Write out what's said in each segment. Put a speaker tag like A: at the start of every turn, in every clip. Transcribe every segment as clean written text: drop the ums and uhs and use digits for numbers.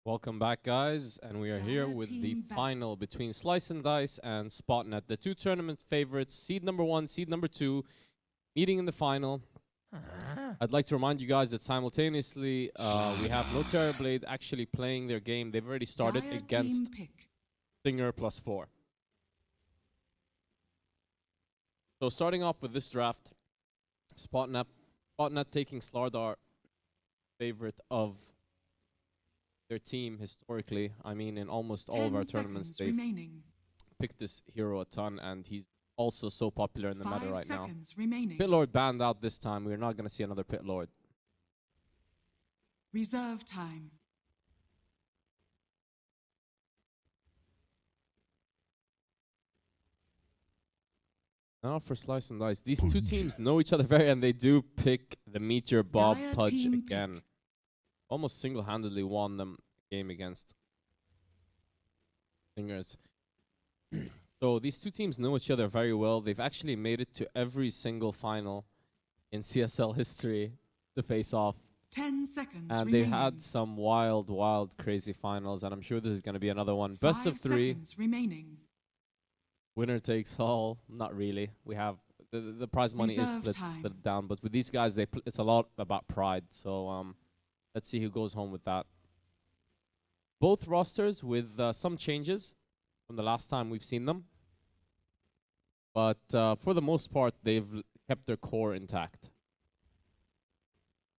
A: Welcome back, guys, and we are here with the final between Slice and Dice and Spotnet, the two tournament favorites, seed number 1, seed number 2, meeting in the final. I'd like to remind you guys that simultaneously we have No Terror Blade actually playing their game. They've already started against Stinger +4. So starting off with this draft, Spotnet taking Slardar, favorite of their team historically. I mean, in almost all of our tournaments, they've picked this hero a ton, and he's also so popular in the meta right now. Pit Lord banned out this time. We're not going to see another Pit Lord.
B: Reserve time.
A: Now for Slice and Dice. These two teams know each other very, and they do pick the Meteor Bob Pudge again. Almost single-handedly won them game against Stingers. So these two teams know each other very well. They've actually made it to every single final in CSL history to face off.
B: 10 seconds
A: and
B: remaining.
A: They've had some wild, crazy finals, and I'm sure this is going to be another one. Best of 3.
B: Remaining.
A: Winner takes all. Not really. We have the prize money is split down, but with these guys, it's a lot about pride. So let's see who goes home with that. Both rosters with some changes from the last time we've seen them. But for the most part, they've kept their core intact.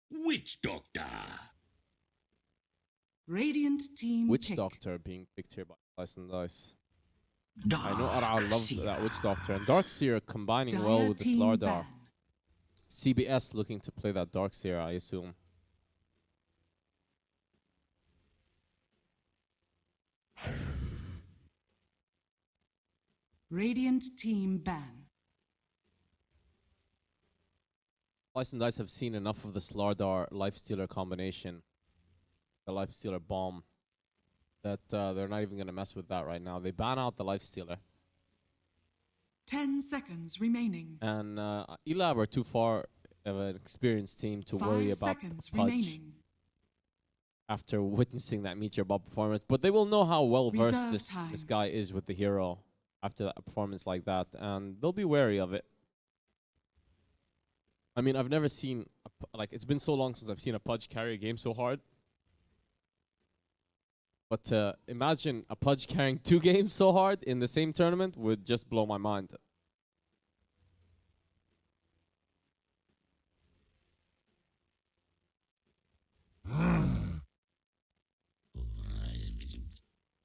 C: Witch Doctor.
B: Radiant team
A: Witch
B: pick.
A: Doctor being picked here by Slice and Dice.
C: Dark
A: I know Aral loves
C: Seer.
A: that Witch Doctor. And Darkseer combining
B: Dire
A: well with the
B: team
A: Slardar.
B: ban.
A: CBS looking to play that Darkseer, I assume.
B: Radiant team ban.
A: Slice and Dice have seen enough of the Slardar Lifestealer combination, the Lifestealer bomb, that they're not even going to mess with that right now. They ban out the Lifestealer.
B: 10 seconds remaining.
A: And Elab are too far of an experienced team to worry about the Pudge
B: remaining.
A: after witnessing that Meteor Bob performance. But they will know how well versed
B: Reserve
A: this guy is with the hero after that performance like that, and they'll be wary of it. I mean, I've never seen, it's been so long since I've seen a Pudge carry a game so hard. But imagine a Pudge carrying 2 games so hard in the same tournament would just blow my mind.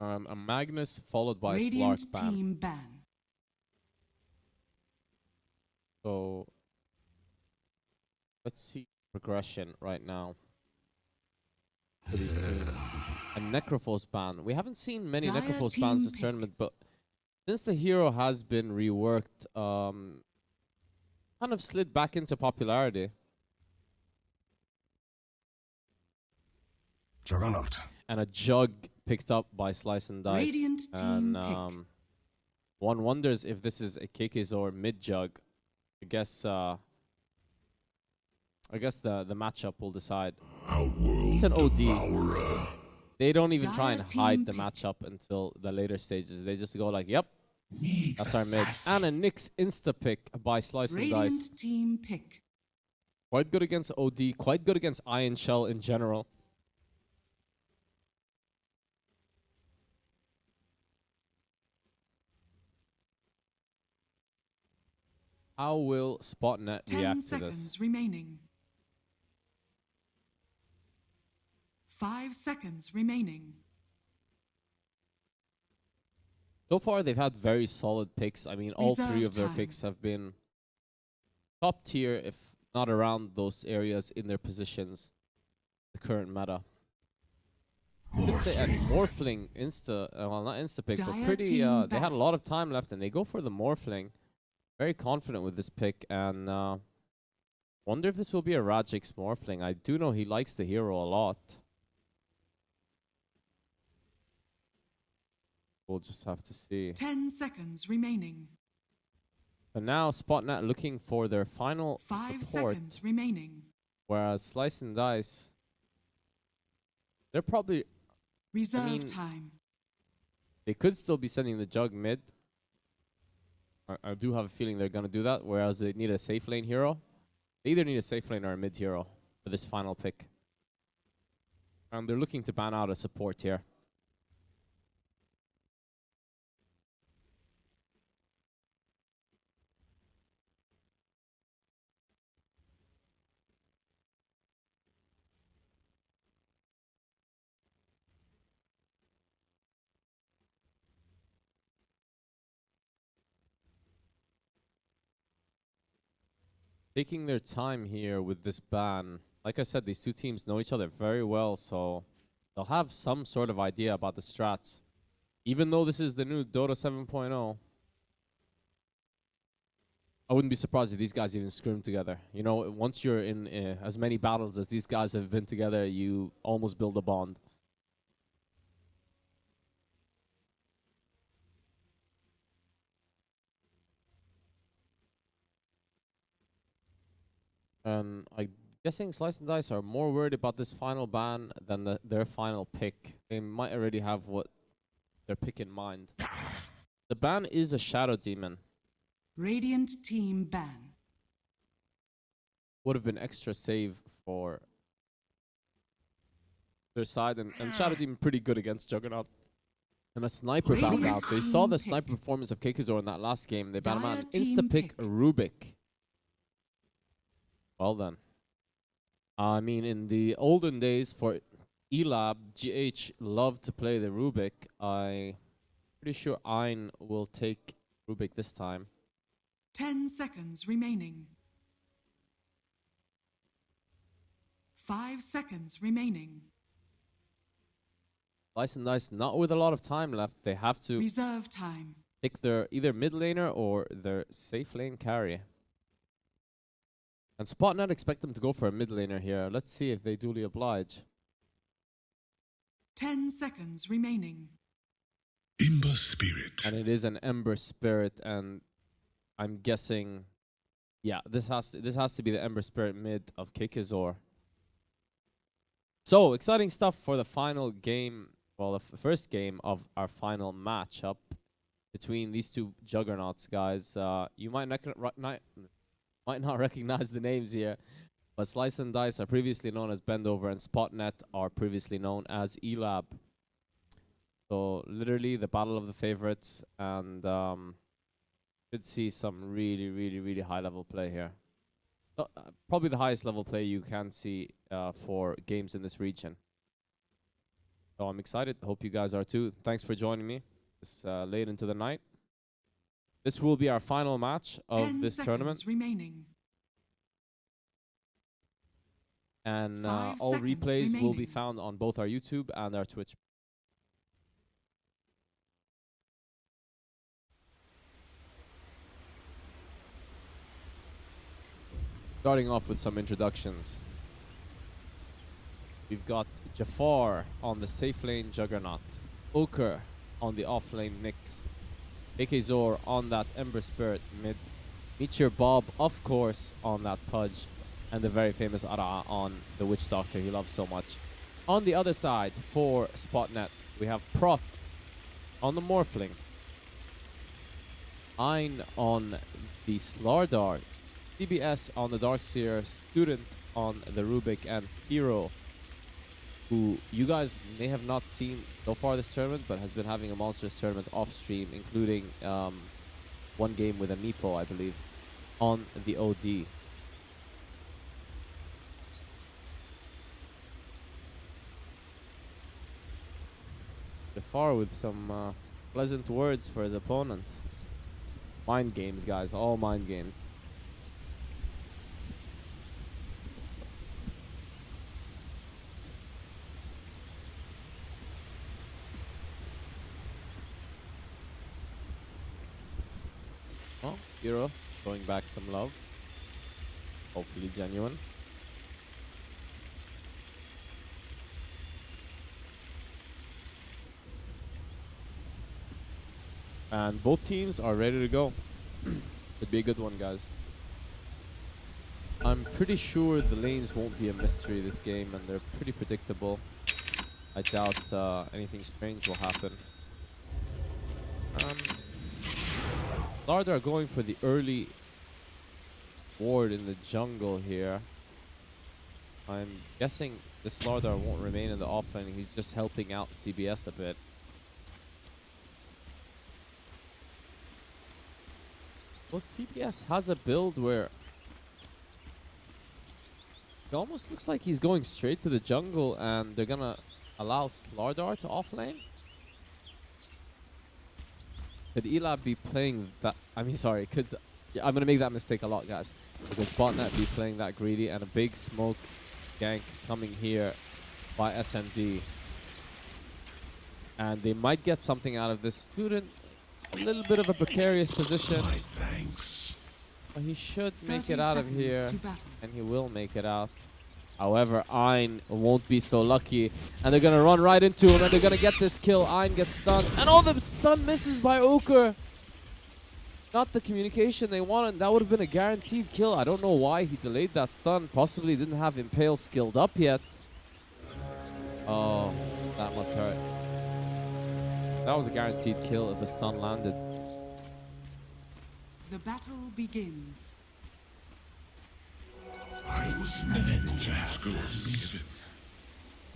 A: A Magnus followed by
B: Radiant
A: a Slark ban.
B: team ban.
A: So let's see progression right now for these teams. A Necrophos ban. We haven't seen many
B: Dire
A: Necrophos
B: team
A: bans this
B: pick.
A: tournament, but since the hero has been reworked, kind of slid back into popularity.
C: Juggernaut.
A: And a Jug picked up by Slice and Dice.
B: Radiant team pick.
A: One wonders if this is a Kekizor mid Jug. I guess the matchup will decide.
C: Outworld
A: It's an OD.
C: Devourer.
A: They don't even try
B: Dire
A: and hide
B: team
A: the
B: pick.
A: matchup until the later stages. They just go like, yep,
C: Meet
A: that's our mid. And a Nyx insta-pick by Slice and Dice.
B: Radiant team pick.
A: Quite good against OD, quite good against Iron Shell in general. How will Spotnet
B: 10
A: react to
B: seconds
A: this?
B: remaining. 5 seconds remaining.
A: So far, they've had very solid picks. I mean, all 3
B: Reserve
A: of their
B: time.
A: picks have been top tier, if not around those areas in their positions. The current meta. I'd say a Morphling well, not insta pick, but
B: Dire
A: pretty.
B: team
A: They had a
B: ban.
A: lot of time left, and they go for the Morphling. Very confident with this pick, and wonder if this will be a Rajix Morphling. I do know he likes the hero a lot. We'll just have to see.
B: 10 seconds remaining.
A: But now Spotnet looking for their final
B: 5
A: support,
B: seconds remaining.
A: whereas Slice and Dice, they're probably
B: Reserve time.
A: They could still be sending the Jug mid. I do have a feeling they're going to do that, whereas they need a safe lane hero. They either need a safe lane or a mid hero for this final pick. And they're looking to ban out a support here. Taking their time here with this ban. Like I said, these two teams know each other very well, so they'll have some sort of idea about the strats. Even though this is the new Dota 7.0, I wouldn't be surprised if these guys even scrim together. You know, once you're in as many battles as these guys have been together, you almost build a bond. And I'm guessing Slice and Dice are more worried about this final ban than their final pick. They might already have what their pick in mind. The ban is a Shadow Demon.
B: Radiant team ban.
A: Would have been extra save for their side, and Shadow Demon pretty good against Juggernaut. And a sniper banned out. They saw the sniper performance of Kekuzor in that last game. They banned him out. Insta-pick Rubik. Well then. I mean, in the olden days for Elab, GH loved to play the Rubik. I'm pretty sure Ein will take Rubik this time.
B: 10 seconds remaining. 5 seconds remaining.
A: Slice and Dice not with a lot of time left. They have to
B: Reserve time.
A: pick their either mid laner or their safe lane carry. And Spotnet expect them to go for a mid laner here. Let's see if they duly oblige.
B: 10 seconds remaining.
C: Ember Spirit.
A: And it is an Ember Spirit, and I'm guessing, yeah, this has to be the Ember Spirit mid of Kekuzor. So exciting stuff for the final game. Well, the first game of our final matchup between these two juggernauts, guys. You might not recognize the names here, but Slice and Dice are previously known as Bendover, and Spotnet are previously known as Elab. So literally the battle of the favorites, and should see some really high level play here. Probably the highest level play you can see for games in this region. So I'm excited. Hope you guys are too. Thanks for joining me this late into the night. This will be our final match of this tournament.
B: Remaining.
A: And
B: 5
A: all
B: seconds
A: replays will be
B: remaining.
A: found on both our YouTube and our Twitch. Starting off with some introductions. We've got Jafar on the safe lane Juggernaut, Oker on the off lane Nyx, Kekuzor on that Ember Spirit mid, Meteor Bob, of course, on that Pudge, and the very famous Ara on the Witch Doctor he loves so much. On the other side, for Spotnet, we have Prot on the Morphling, Ein on the Slardar, CBS on the Darkseer, Student on the Rubik, and Firo, who you guys may have not seen so far this tournament, but has been having a monstrous tournament off stream, including one game with a Meepo, I believe, on the OD. Jafar with some pleasant words for his opponent. Mind games, guys, all mind games. Oh, Hero showing back some love. Hopefully genuine. And both teams are ready to go. Should be a good one, guys. I'm pretty sure the lanes won't be a mystery this game, and they're pretty predictable. I doubt anything strange will happen. Lardar going for the early ward in the jungle here. I'm guessing this Lardar won't remain in the offlane. He's just helping out CBS a bit. Well, CBS has a build where it almost looks like he's going straight to the jungle and they're gonna allow Slardar to offlane. Could Elab be playing that? I mean, sorry, yeah, I'm gonna make that mistake a lot, guys. Could Spotnet be playing that greedy and a big smoke gank coming here by SnD? And they might get something out of this student. A little bit of a precarious position. But he should make it out of here. And he will make it out. However, Ein won't be so lucky. And they're going to run right into him. And they're going to get this kill. Ein gets stunned. And all the stun misses by Oker. Not the communication they wanted. That would have been a guaranteed kill. I don't know why he delayed that stun. Possibly didn't have Impale skilled up yet. Oh, that must hurt. That was a guaranteed kill if the stun landed.
B: The battle begins.
C: I was meant to have this.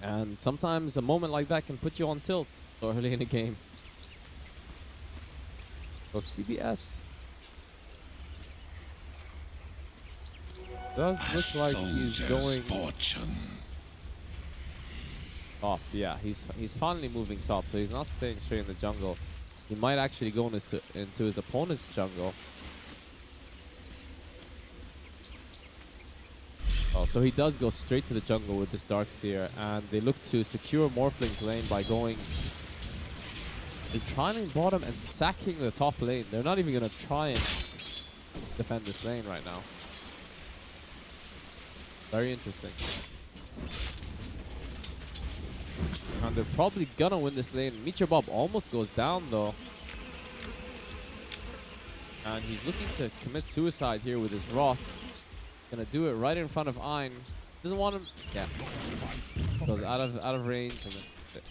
A: And sometimes a moment like that can put you on tilt so early in the game. So CBS does look like he's going top. Yeah, he's finally moving top, so he's not staying straight in the jungle. He might actually go into his opponent's jungle. Oh, so he does go straight to the jungle with this Darkseer, and they look to secure Morphling's lane by going... They're trialing bottom and sacking the top lane. They're not even going to try and defend this lane right now. Very interesting. And they're probably gonna win this lane. Meteor Bob almost goes down though. And he's looking to commit suicide here with his Wrath. Gonna do it right in front of Ein. Doesn't want him. Yeah. Goes out of range. And then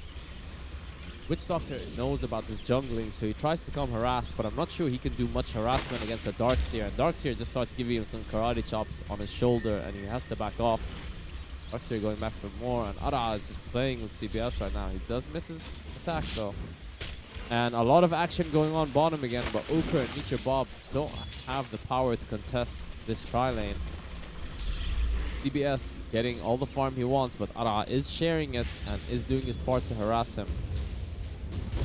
A: Witch Doctor knows about this jungling, so he tries to come harass, but I'm not sure he can do much harassment against a Darkseer. And Darkseer just starts giving him some karate chops on his shoulder, and he has to back off. Darkseer going back for more, and Ara is just playing with CBS right now. He does miss his attack though. And a lot of action going on bottom again, but Uker and Nietzsche Bob don't have the power to contest this tri-lane. CBS getting all the farm he wants, but Ara is sharing it and is doing his part to harass him.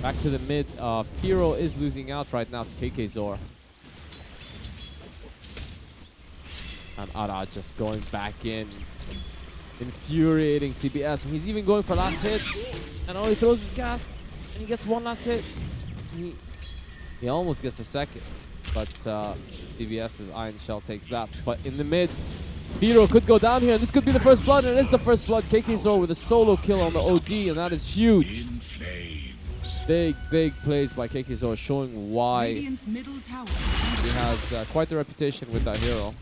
A: Back to the mid, Firo is losing out right now to KK Zor. And Ara just going back in. Infuriating CBS, and he's even going for last hit. And oh, he throws his cask, and he gets one last hit. He almost gets a second, but CBS's Iron Shell takes that. But in the mid, Firo could go down here, and this could be the first blood, and it is the first blood. KK Zor with a solo kill on the OD, and that is huge. Big plays by KK Zor, showing why he has quite the reputation with that hero.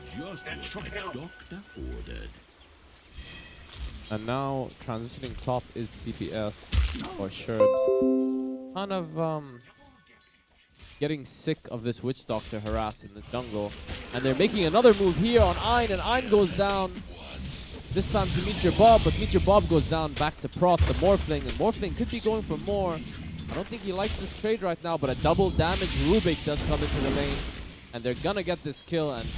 D: Just what the doctor ordered.
A: And now transitioning top is CBS or Sherbs. Kind of getting sick of this Witch Doctor harass in the jungle. And they're making another move here on Ein, and Ein goes down. This time to Meteor Bob, but Meteor Bob goes down back to Proth, the Morphling. And Morphling could be going for more. I don't think he likes this trade right now, but a double damage Rubik does come into the lane. And they're gonna get this kill, and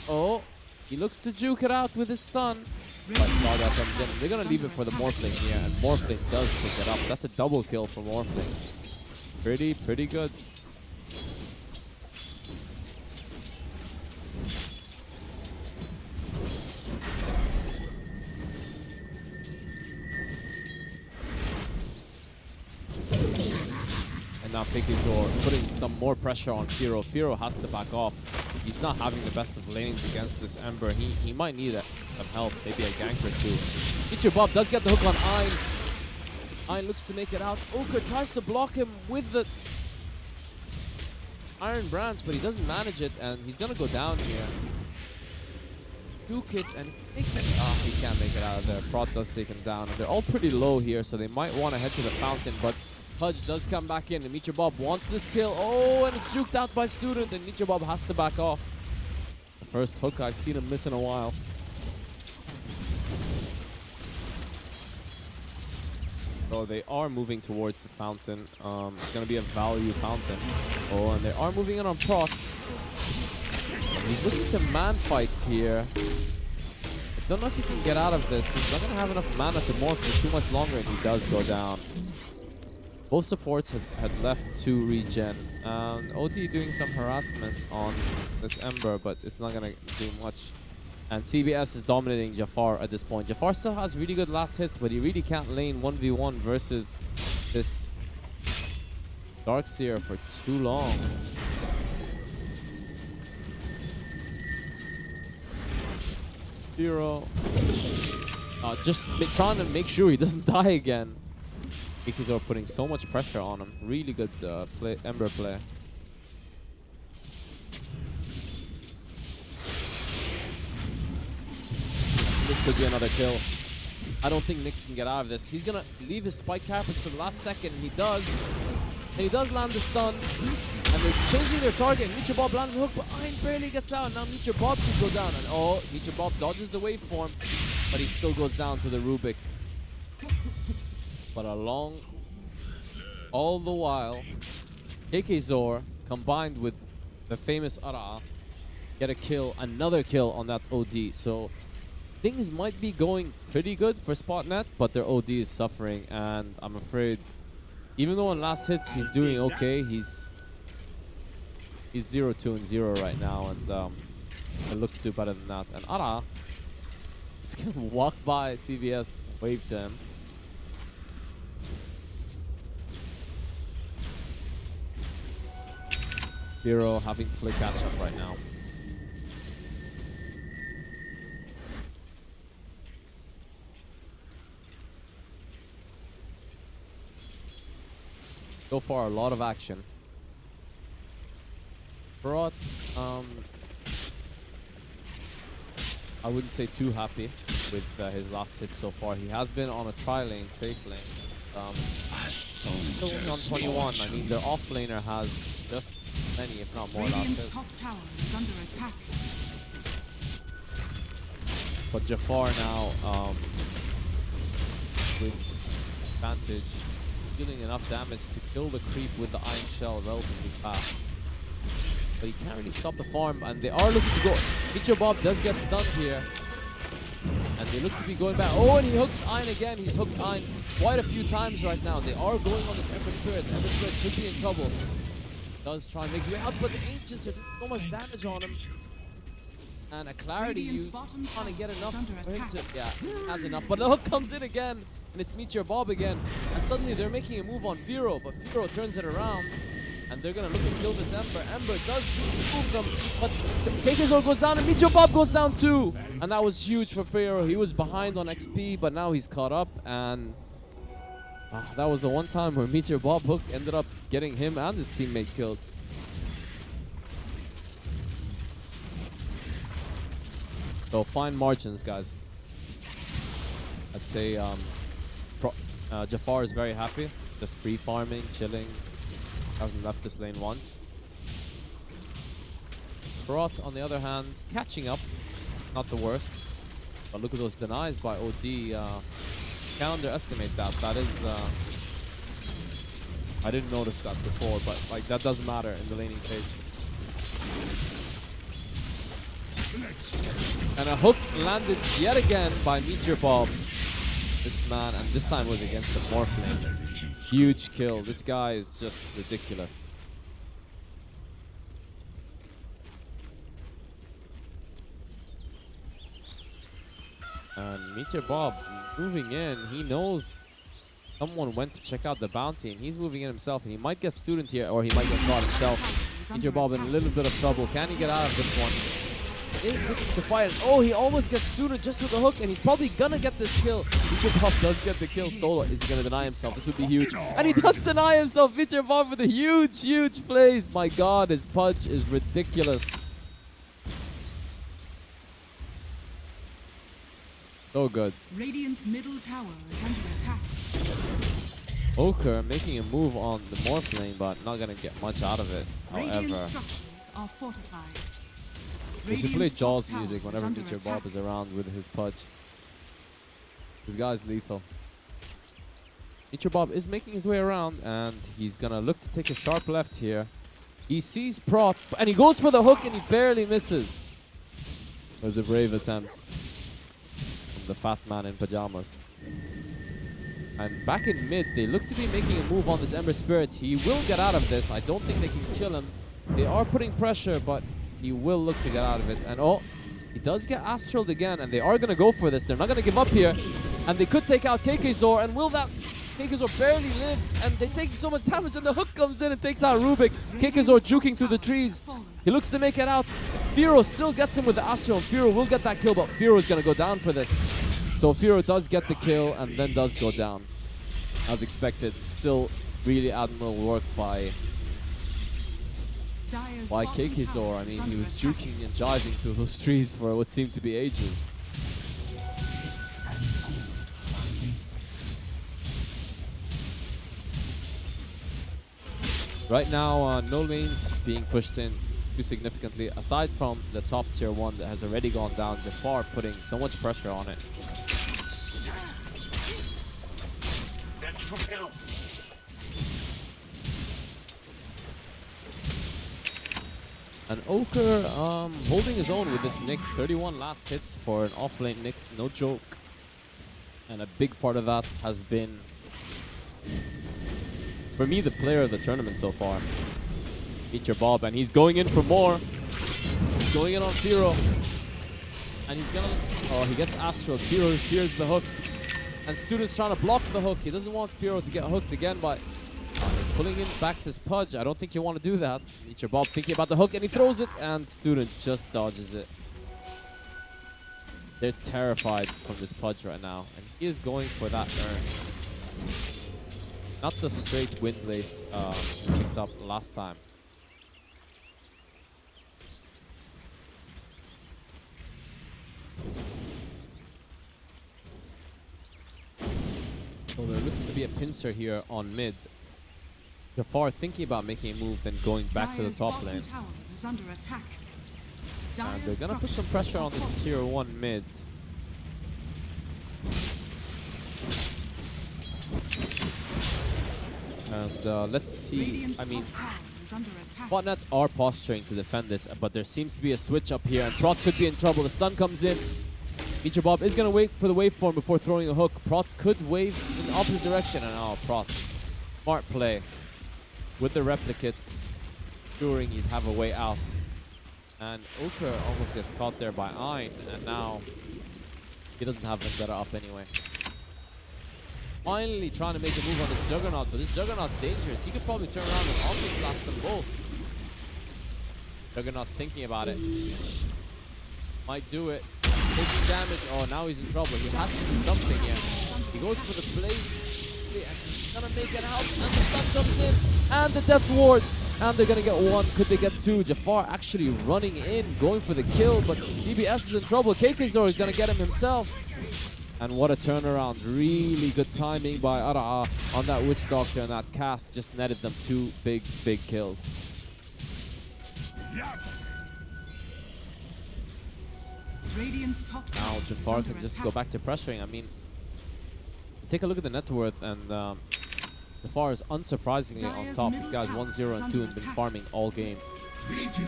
A: oh, he looks to juke it out with his stun. But Saga comes in. They're gonna leave it for the Morphling here, and Morphling does pick it up. That's a double kill for Morphling. Pretty good. And now KK Zor putting some more pressure on Firo. Firo has to back off. He's not having the best of lanes against this Ember. He might need some help, maybe a gank or two. Meteor Bob does get the hook on Ein. Ein looks to make it out. Oka tries to block him with the Iron Branch, but he doesn't manage it, and he's gonna go down here. Duke it and makes it. Ah, he can't make it out of there. Prot does take him down. And they're all pretty low here, so they might want to head to the fountain. But Pudge does come back in, and Meteor Bob wants this kill. Oh, and it's juked out by Student, and Meteor Bob has to back off. The first hook I've seen him miss in a while. So they are moving towards the fountain. It's going to be a value fountain. Oh, and they are moving in on Prot. He's looking to man fight here. I don't know if he can get out of this. He's not going to have enough mana to morph for too much longer, and he does go down. Both supports had left to regen. OD doing some harassment on this Ember, but it's not going to do much. And CBS is dominating Jafar at this point. Jafar still has really good last hits, but he really can't lane 1v1 versus this Darkseer for too long. Zero. Just trying to make sure he doesn't die again. Because they're putting so much pressure on him. Really good Ember play. This could be another kill. I don't think Nyx can get out of this. He's gonna leave his spike carapace for the last second, and he does. And he does land the stun. And they're changing their target. And Meteor Bob lands a hook, but Ein barely gets out. Now Meteor Bob can go down. And oh, Meteor Bob dodges the waveform, but he still goes down to the Rubik. But all the while, KK Zor combined with the famous Ara get a kill, another kill on that OD. So things might be going pretty good for Spotnet, but their OD is suffering, and I'm afraid, even though on last hits he's doing okay, he's 0-2-0 right now, and they look to do better than that. And Ara is gonna walk by CVS, wave to him. Zero having to play catch up right now. So far, a lot of action. Prot, I wouldn't say too happy with his last hit so far. He has been on a tri-lane, safe lane. Still only on 21. I mean, their off-laner has just many, if not more, last hits.
B: Top tower is under attack.
A: But Jafar now, with advantage, dealing enough damage to kill the creep with the Iron Shell relatively fast. But he can't really stop the farm, and they are looking to go. Meteor Bob does get stunned here. And they look to be going back. Oh, and he hooks Ein again. He's hooked Ein quite a few times right now. They are going on this Ember Spirit. Ember Spirit should be in trouble. Does try and make his way out, but the Ancients are doing so much damage on him. And a Clarity use trying to get enough for him to... Yeah, he has enough. But the hook comes in again, and it's Meteor Bob again. And suddenly they're making a move on Firo, but Firo turns it around. And they're going to look to kill this Ember. Ember does move them, but the KKZO goes down, and Meteor Bob goes down too. And that was huge for Firo. He was behind on XP, but now he's caught up. And that was the one time where Meteor Bob hook ended up getting him and his teammate killed. So fine margins, guys. I'd say Jafar is very happy. Just free farming, chilling. Hasn't left this lane once. Prot, on the other hand, catching up. Not the worst. But look at those denies by OD. Can't underestimate that. That is... I didn't notice that before, but like that does matter in the laning phase. And a hook landed yet again by Meteor Bob. This man, and this time was against the Morphling. Huge kill. This guy is just ridiculous. And Meteor Bob moving in. He knows someone went to check out the bounty, and he's moving in himself, and he might get Student here, or he might get caught himself. Meteor Bob in a little bit of trouble. Can he get out of this one? Is looking to fight. Oh, he almost gets Student just with the hook, and he's probably gonna get this kill. Meteor Bob does get the kill solo. Is he gonna deny himself? This would be huge. And he does deny himself. Meteor Bob with a huge, huge plays. My god, his Pudge is ridiculous. So good.
B: Radiant's middle tower is under attack.
A: Oker making a move on the Morphling, but not gonna get much out of it.
B: Radiant
A: However,
B: structures are fortified.
A: we should play
B: Radiant's top
A: Jaws
B: tower
A: music
B: is
A: whenever
B: under
A: Meteor
B: attack.
A: Bob is around with his pudge. This guy's lethal. Meteor Bob is making his way around, and he's gonna look to take a sharp left here. He sees Prot, and he goes for the hook, and he barely misses. It was a brave attempt from the fat man in pajamas. And back in mid, they look to be making a move on this Ember Spirit. He will get out of this. I don't think they can kill him. They are putting pressure, but he will look to get out of it. And oh, he does get astraled again, and they are going to go for this. They're not going to give up here. And they could take out KKZor, and will that... KKZor barely lives, and they're taking so much damage, and the hook comes in and takes out Rubik. KKZor juking through the trees. He looks to make it out. Firo still gets him with the Astral, and Firo will get that kill, but Firo is going to go down for this. So Firo does get the kill, and then does go down. As expected, still really admirable work by KKZor. I mean, he was juking and jiving through those trees for what seemed to be ages. Right now, no lanes being pushed in too significantly, aside from the top tier 1 that has already gone down. Jafar putting so much pressure on it. And Oker holding his own with this Nyx. 31 last hits for an offlane Nyx, no joke. And a big part of that has been, for me, the player of the tournament so far. Meteor Bob, and he's going in for more. He's going in on Firo. And he's gonna... Oh, he gets Astral. Firo fears the hook. And Student's trying to block the hook. He doesn't want Firo to get hooked again, but he's pulling in back this Pudge. I don't think you want to do that. Meteor Bob thinking about the hook, and he throws it, and Student just dodges it. They're terrified from this Pudge right now, and he is going for that turn. Not the straight wind lace picked up last time. So there looks to be a pincer here on mid. Jafar thinking about making a move, then going back to the top lane. And they're gonna put some pressure on this tier 1 mid. And let's see, I mean, Spotnet are posturing to defend this, but there seems to be a switch up here, and Prot could be in trouble. The stun comes in. Meteor Bob is going to wait for the waveform before throwing a hook. Prot could wave in the opposite direction, and oh, Prot. Smart play. With the replicate, ensuring he'd have a way out. And Oker almost gets caught there by Ein, and now he doesn't have Vendetta up anyway. Finally trying to make a move on this Juggernaut, but this Juggernaut's dangerous. He could probably turn around and almost slash them both. Juggernaut's thinking about it. Might do it. Taking damage. Oh, now he's in trouble. He has to do something here. He goes for the blaze. And he's gonna make it out. And the stun comes in. And the Death Ward. And they're gonna get 1. Could they get 2? Jafar actually running in, going for the kill, but CBS is in trouble. KKZor is gonna get him himself. And what a turnaround. Really good timing by Ara'a on that Witch Doctor, and that cast just netted them 2 big kills. Now Jafar can just go back to pressuring. I mean, take a look at the net worth, and Jafar is unsurprisingly on top. This guy's 1-0 and 2 and been farming all game. Almost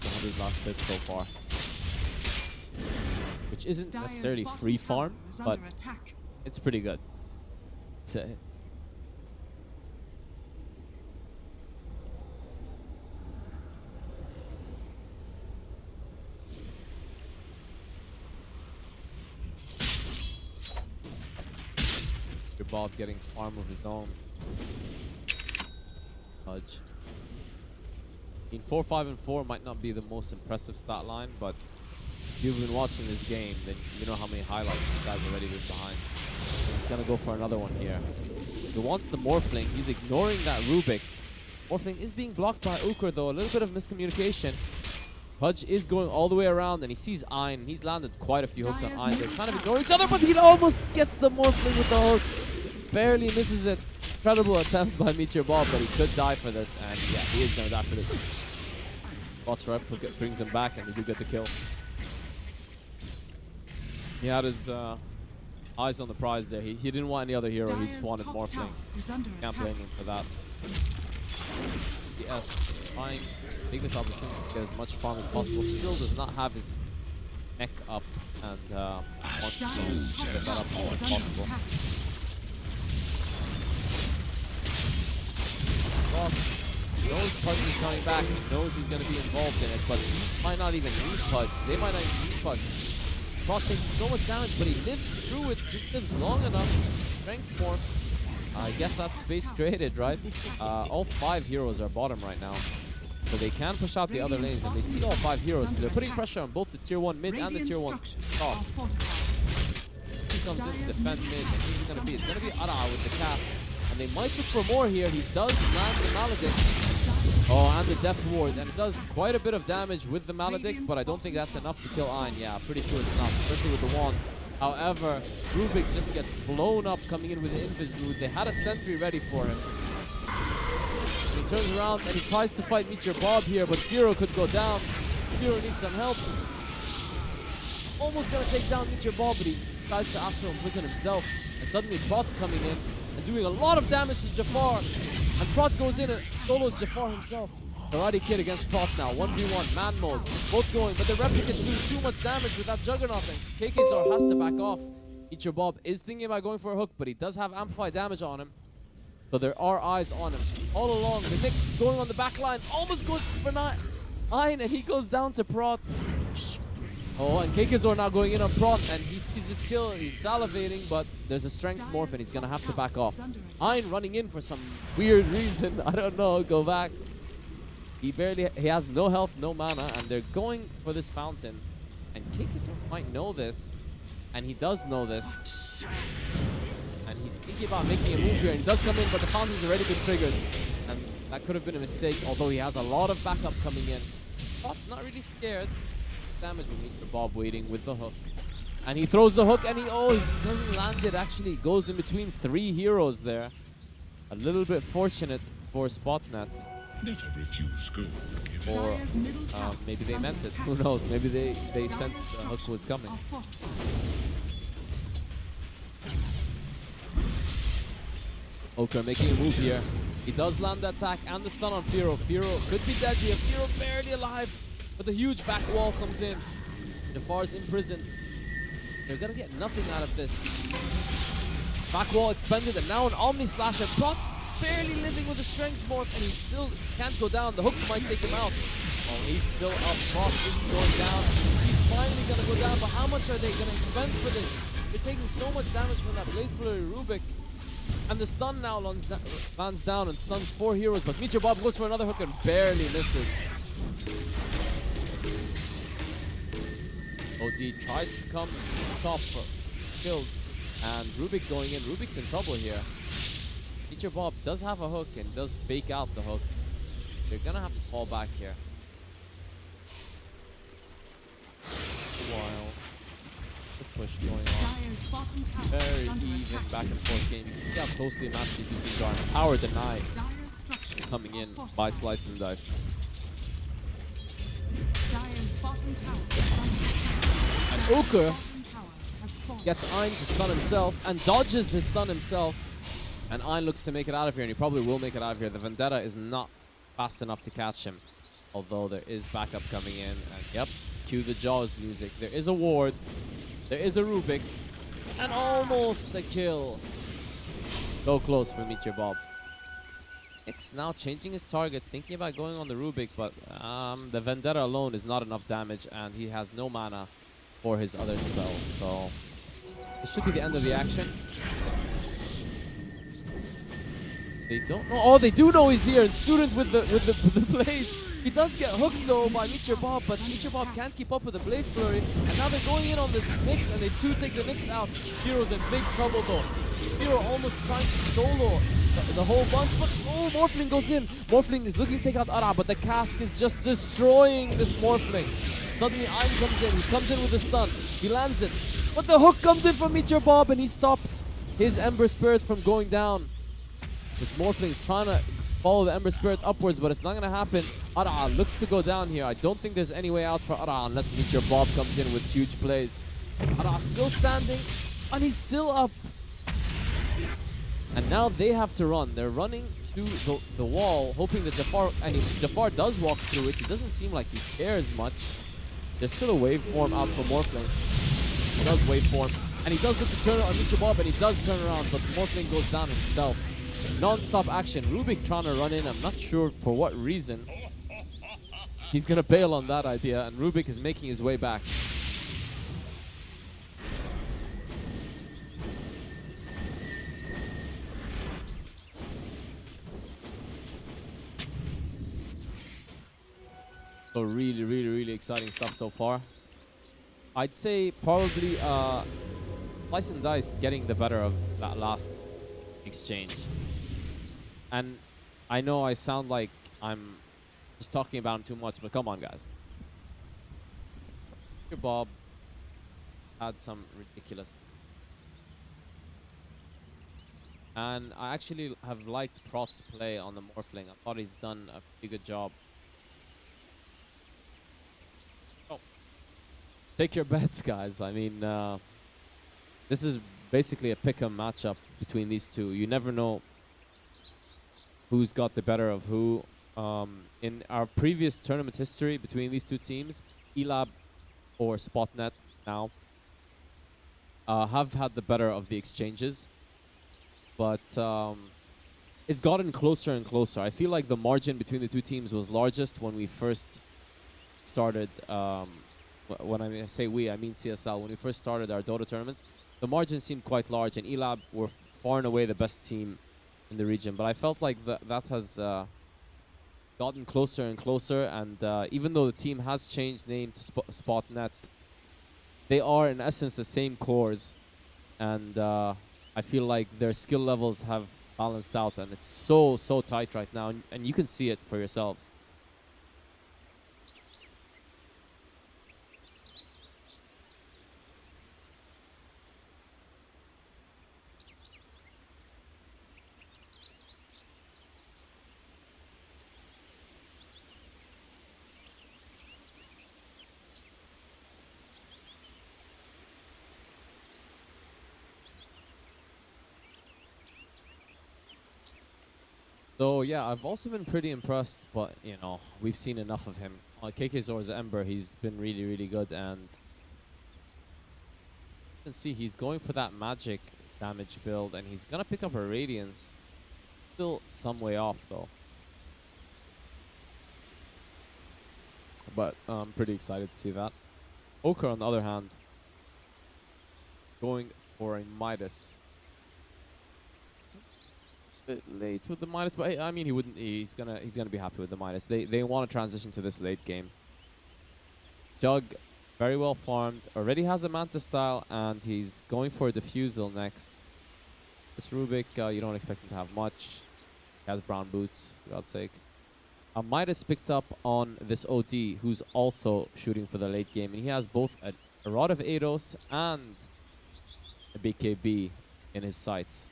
A: 100 last hits so far. Which isn't necessarily free farm, but it's pretty good. Bob getting farm of his own. Fudge. I mean, 4, 5, and 4 might not be the most impressive stat line, but if you've been watching this game, then you know how many highlights this guy's already been behind. So he's gonna go for another one here. He wants the Morphling. He's ignoring that Rubik. Morphling is being blocked by Uker though. A little bit of miscommunication. Pudge is going all the way around, and he sees Ein. He's landed quite a few hooks on
B: Dire's
A: Ein. They're
B: middle
A: kind of
B: tower
A: ignoring each other, but he almost gets the Morphling with the hook. Barely misses it. Incredible attempt by Meteor Bob, but he could die for this, and yeah, he is going to die for this. Bot's rep brings him back, and they do get the kill. He had his eyes on the prize there. He didn't want any other hero. He just wanted Morphling. Can't blame him for that. Yes, trying to take this opportunity to get as much farm as possible. Still does not have his neck up, and wants to get that up as much as possible. Ross knows Pudge is coming back. He knows he's going to be involved in it, but he might not even need Pudge. They might not even need Pudge. Ross taking so much damage, but he lives through it. Just lives long enough. Strength form. I guess that's space created, right? All 5 heroes are bottom right now. So they can push out the other lanes, and they see all 5 heroes. So they're putting pressure on both the tier 1 mid and the tier 1 top. He comes in to defend mid, and he's going to be, it's going to be Ara with the cast. And they might look for more here. He does land the Maledict. Oh, and the Death Ward. And it does quite a bit of damage with the Maledict, but I don't think that's enough to kill Ein. Yeah, pretty sure it's not, especially with the wand. However, Rubik just gets blown up coming in with the Invis Root. They had a sentry ready for him. And he turns around and he tries to fight Meteor Bob here, but Firo could go down. Firo needs some help. Almost gonna take down Meteor Bob, but he decides to ask for Imprison himself. And suddenly Prot's coming in and doing a lot of damage to Jafar. And Prot goes in and solos Jafar himself. Karate Kid against Prot now, 1v1, man mode, both going, but the replicates do too much damage with that Juggernaut thing. KKZor has to back off. Meteor Bob is thinking about going for a hook, but he does have amplified damage on him. So there are eyes on him. All along, the Nyx going on the back line, almost goes for Ein, and he goes down to Prot. Oh, and KKZor now going in on Prot, and he sees his kill, he's salivating, but there's a strength morph, and he's gonna have to back off. Ein running in for some weird reason, I don't know, go back. He has no health, no mana, and they're going for this fountain. And KKZor might know this, and he does know this. And he's thinking about making a move here, and he does come in, but the fountain's already been triggered. And that could have been a mistake, although he has a lot of backup coming in. But not really scared. Damage with Meteor Bob waiting with the hook. And he throws the hook, and he doesn't land it, actually. Goes in between 3 heroes there. A little bit fortunate for Spotnet.
C: Never refuse gold.
A: Or maybe they meant it. Who knows? Maybe they sensed the hook was coming. Oker making a move here. He does land the attack and the stun on Firo. Firo could be dead here. Firo barely alive. But the huge back wall comes in. Jafar's in prison. They're gonna get nothing out of this. Back wall expended, and now an Omni Slash, and Prot barely living with the strength morph, and he still can't go down. The hook might take him out. Oh, he's still up. Prot is going down. He's finally gonna go down, but how much are they gonna expend for this? They're taking so much damage from that Blaze Flurry Rubik. And the stun now lands down and stuns 4 heroes, but Meteor Bob goes for another hook and barely misses. OD tries to come top for kills, and Rubik going in. Rubik's in trouble here. Meteor Bob does have a hook and does fake out the hook. They're gonna have to fall back here. A while. The push going on. Very even back and forth game. You can see how closely matched these two teams are. Power denied coming in by Slice and Dice. And Oker gets Ein to stun himself and dodges his stun himself. And Ein looks to make it out of here, and he probably will make it out of here. The Vendetta is not fast enough to catch him. Although there is backup coming in. And yep, cue the Jaws music. There is a ward. There is a Rubik. And almost a kill. So close for Meteor Bob. Nyx now changing his target, thinking about going on the Rubik, but the Vendetta alone is not enough damage, and he has no mana for his other spells. So this should be the end of the action. They don't know. Oh, they do know he's here. And Student with the Blaze. He does get hooked though by Meteor Bob, but Meteor Bob can't keep up with the Blade Flurry. And now they're going in on this Nyx, and they do take the Nyx out. Hero's in big trouble though. Hero almost trying to solo the whole bunch. But oh, Morphling goes in. Morphling is looking to take out Ara, but the cask is just destroying this Morphling. Suddenly Ein comes in. He comes in with a stun. He lands it. But the hook comes in from Meteor Bob and he stops his Ember Spirit from going down. This Morphling is trying to follow the Ember Spirit upwards, but it's not going to happen. Ara looks to go down here. I don't think there's any way out for Ara unless Meteor Bob comes in with huge plays. Ara still standing, and he's still up. And now they have to run. They're running to the wall, hoping that Jafar, and if Jafar does walk through it, he doesn't seem like he cares much. There's still a waveform out for Morphling. He does waveform, and he does look to turn it on Meteor Bob, and he does turn around, but Morphling goes down himself. Non-stop action. Rubik trying to run in. I'm not sure for what reason. He's going to bail on that idea, and Rubik is making his way back. So really, really, really exciting stuff so far. I'd say probably Slice and Dice getting the better of that last exchange. And I know I sound like I'm just talking about him too much, but come on, guys. Bob had some ridiculous. And I actually have liked Prot's play on the Morphling. I thought he's done a pretty good job. Oh. Take your bets, guys. I mean, this is basically a pick-em matchup between these two. You never know who's got the better of who. In our previous tournament history between these two teams, Elab or Spotnet now have had the better of the exchanges. But it's gotten closer and closer. I feel like the margin between the two teams was largest when we first started. When I say we, I mean CSL. When we first started our Dota tournaments, the margin seemed quite large, and Elab were far and away the best team in the region. But I felt like that has gotten closer and closer, and even though the team has changed name to Spotnet, they are in essence the same cores, and I feel like their skill levels have balanced out, and it's so tight right now, and you can see it for yourselves. So yeah, I've also been pretty impressed, but you know, we've seen enough of him. KK Zor's Ember, he's been really, really good, and you can see he's going for that magic damage build, and he's gonna pick up a Radiance. Still some way off though. But I'm pretty excited to see that. Oker, on the other hand, going for a Midas. Bit late with the Midas, but I mean, he wouldn't. He's gonna be happy with the Midas. They want to transition to this late game. Jug, very well farmed. Already has a Manta style, and he's going for a Diffusal next. This Rubik, you don't expect him to have much. He has brown boots, for God's sake. Midas picked up on this OD, who's also shooting for the late game, and he has both a Rod of Eidos and a BKB in his sights.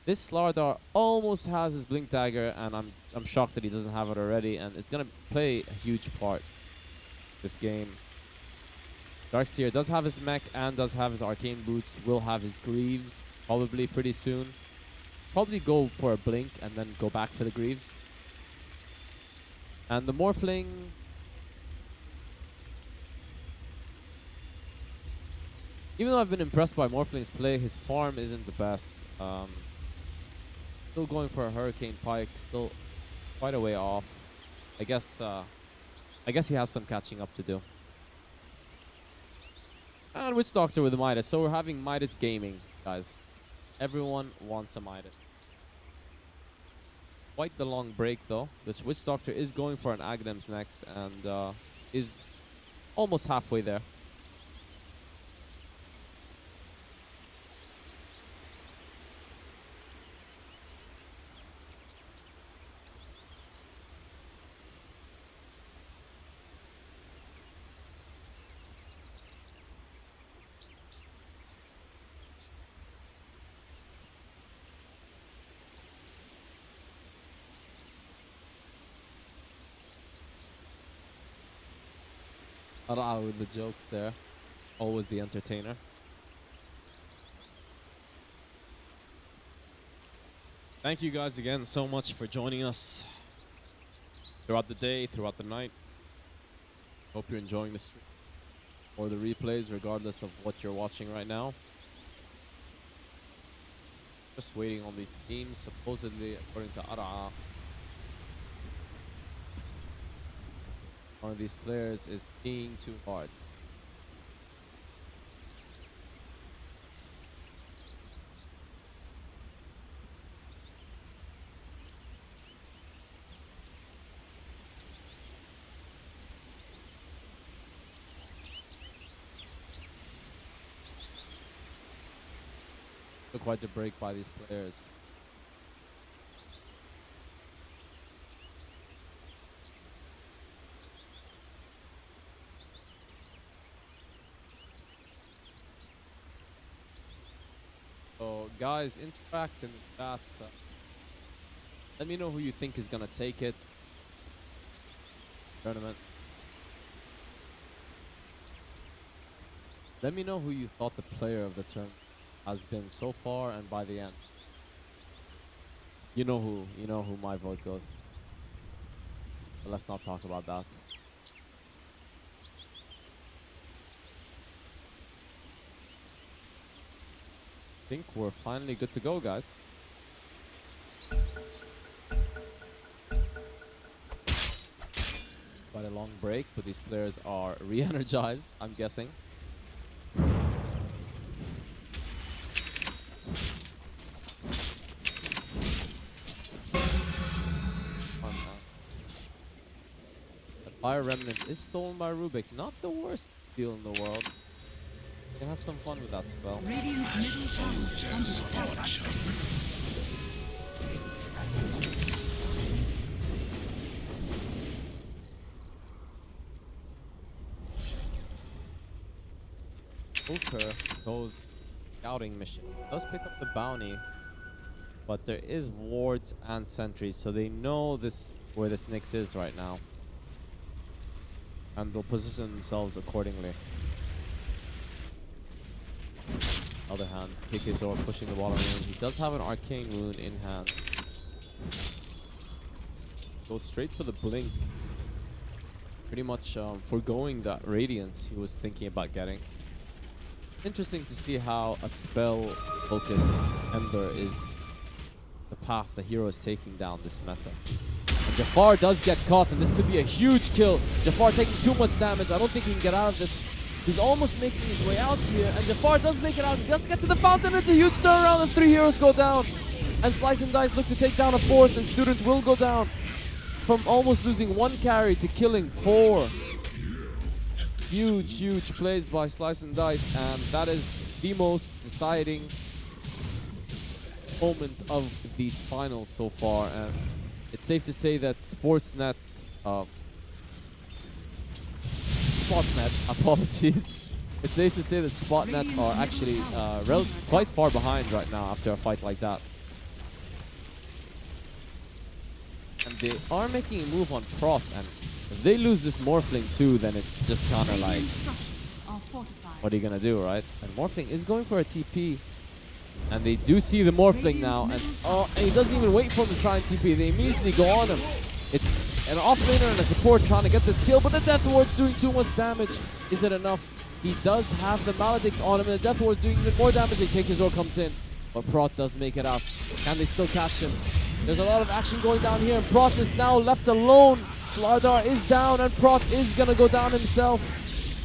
A: This Slardar almost has his Blink Dagger, and I'm shocked that he doesn't have it already, and it's gonna play a huge part this game. Darkseer does have his mech and does have his Arcane Boots, will have his Greaves probably pretty soon. Probably go for a Blink and then go back for the Greaves. And the Morphling, even though I've been impressed by Morphling's play, his farm isn't the best. Still going for a Hurricane Pike, still quite a way off. I guess he has some catching up to do. And Witch Doctor with the Midas. So we're having Midas gaming, guys. Everyone wants a Midas. Quite the long break though. This Witch Doctor is going for an Aghanim next, and is almost halfway there. Ara with the jokes there. Always the entertainer. Thank you guys again so much for joining us throughout the day, throughout the night. Hope you're enjoying the stream or the replays, regardless of what you're watching right now. Just waiting on these teams, supposedly, according to Ara. One of these players is being too hard. Took quite a break by these players. So guys, interact in the chat. Let me know who you think is gonna take it. Tournament. Let me know who you thought the player of the tournament has been so far and by the end. You know who my vote goes. But let's not talk about that. I think we're finally good to go, guys. Quite a long break, but these players are re-energized, I'm guessing. The Fire Remnant is stolen by Rubik. Not the worst deal in the world. You can have some fun with that spell.
B: Radiant's middle tower is under attack.
A: Booker goes scouting mission. Does pick up the bounty, but there is wards and sentries, so they know this where this Nyx is right now, and they'll position themselves accordingly. Other hand, Kikizor pushing the ball around. He does have an arcane wound in hand. Goes straight for the blink. Pretty much foregoing that radiance he was thinking about getting. Interesting to see how a spell-focused Ember is the path the hero is taking down this meta. And Jafar does get caught, and this could be a huge kill. Jafar taking too much damage. I don't think he can get out of this. He's almost making his way out here, and Jafar does make it out. He does get to the fountain. It's a huge turnaround, and 3 heroes go down. And Slice and Dice look to take down a 4th, and Student will go down from almost losing 1 carry to killing 4. Huge plays by Slice and Dice, and that is the most deciding moment of these finals so far. And it's safe to say that Spotnet, apologies. It's safe to say that Spotnet are actually quite far behind right now after a fight like that. And they are making a move on Prot, and if they lose this Morphling too, then it's just kind of like, what are you gonna do, right? And Morphling is going for a TP, and they do see the Morphling now, and he doesn't even wait for him to try and TP. They immediately go on him. It's an offlaner and a support trying to get this kill, but the Death Ward's doing too much damage. Is it enough? He does have the Maledict on him, and the Death Ward's doing even more damage, and Kikizor comes in. But Prot does make it out. Can they still catch him? There's a lot of action going down here, and Prot is now left alone. Slardar is down, and Prot is gonna go down himself.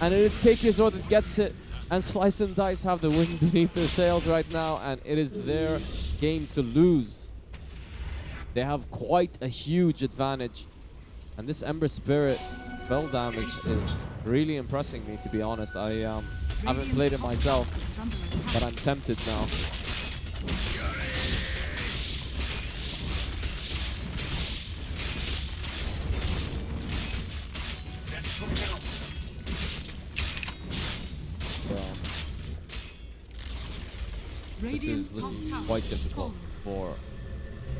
A: And it is Kikizor that gets it. And Slice and Dice have the wind beneath their sails right now, and it is their game to lose. They have quite a huge advantage. And this Ember Spirit spell damage is really impressing me, to be honest. I haven't played it myself, but I'm tempted now. This is looking quite difficult for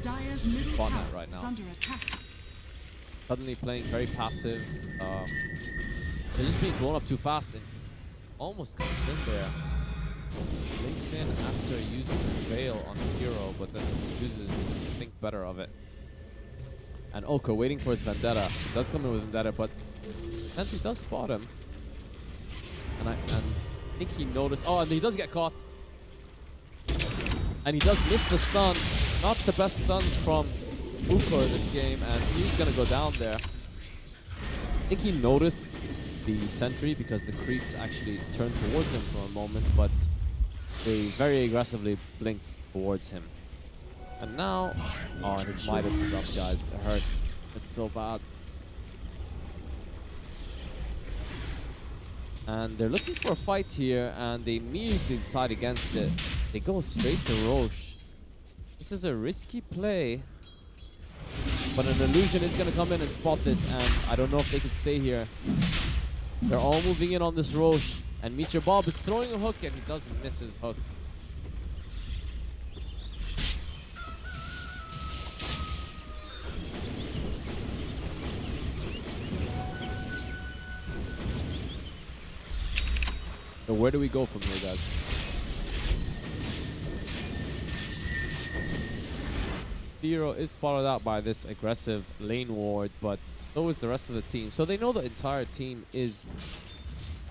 A: Spotnet right now. Suddenly playing very passive. They're just being blown up too fast and almost comes in there. Links in after using the veil on the hero, but then chooses to think better of it. And Ochre waiting for his Vendetta. He does come in with Vendetta, but Sentry does spot him. And I think he noticed. Oh, and he does get caught. And he does miss the stun. Not the best stuns from Ukor this game, and he's gonna go down there. I think he noticed the Sentry because the creeps actually turned towards him for a moment, but they very aggressively blinked towards him. And now, oh, and his Midas is up, guys. It hurts. It's so bad. And they're looking for a fight here, and they immediately decide against it. They go straight to Roche. This is a risky play, but an illusion is going to come in and spot this, and I don't know if they can stay here. They're all moving in on this Roche, and Meteor Bob is throwing a hook, and he does miss his hook. So where do we go from here, guys? Zero is spotted out by this aggressive lane ward, but so is the rest of the team. So they know the entire team is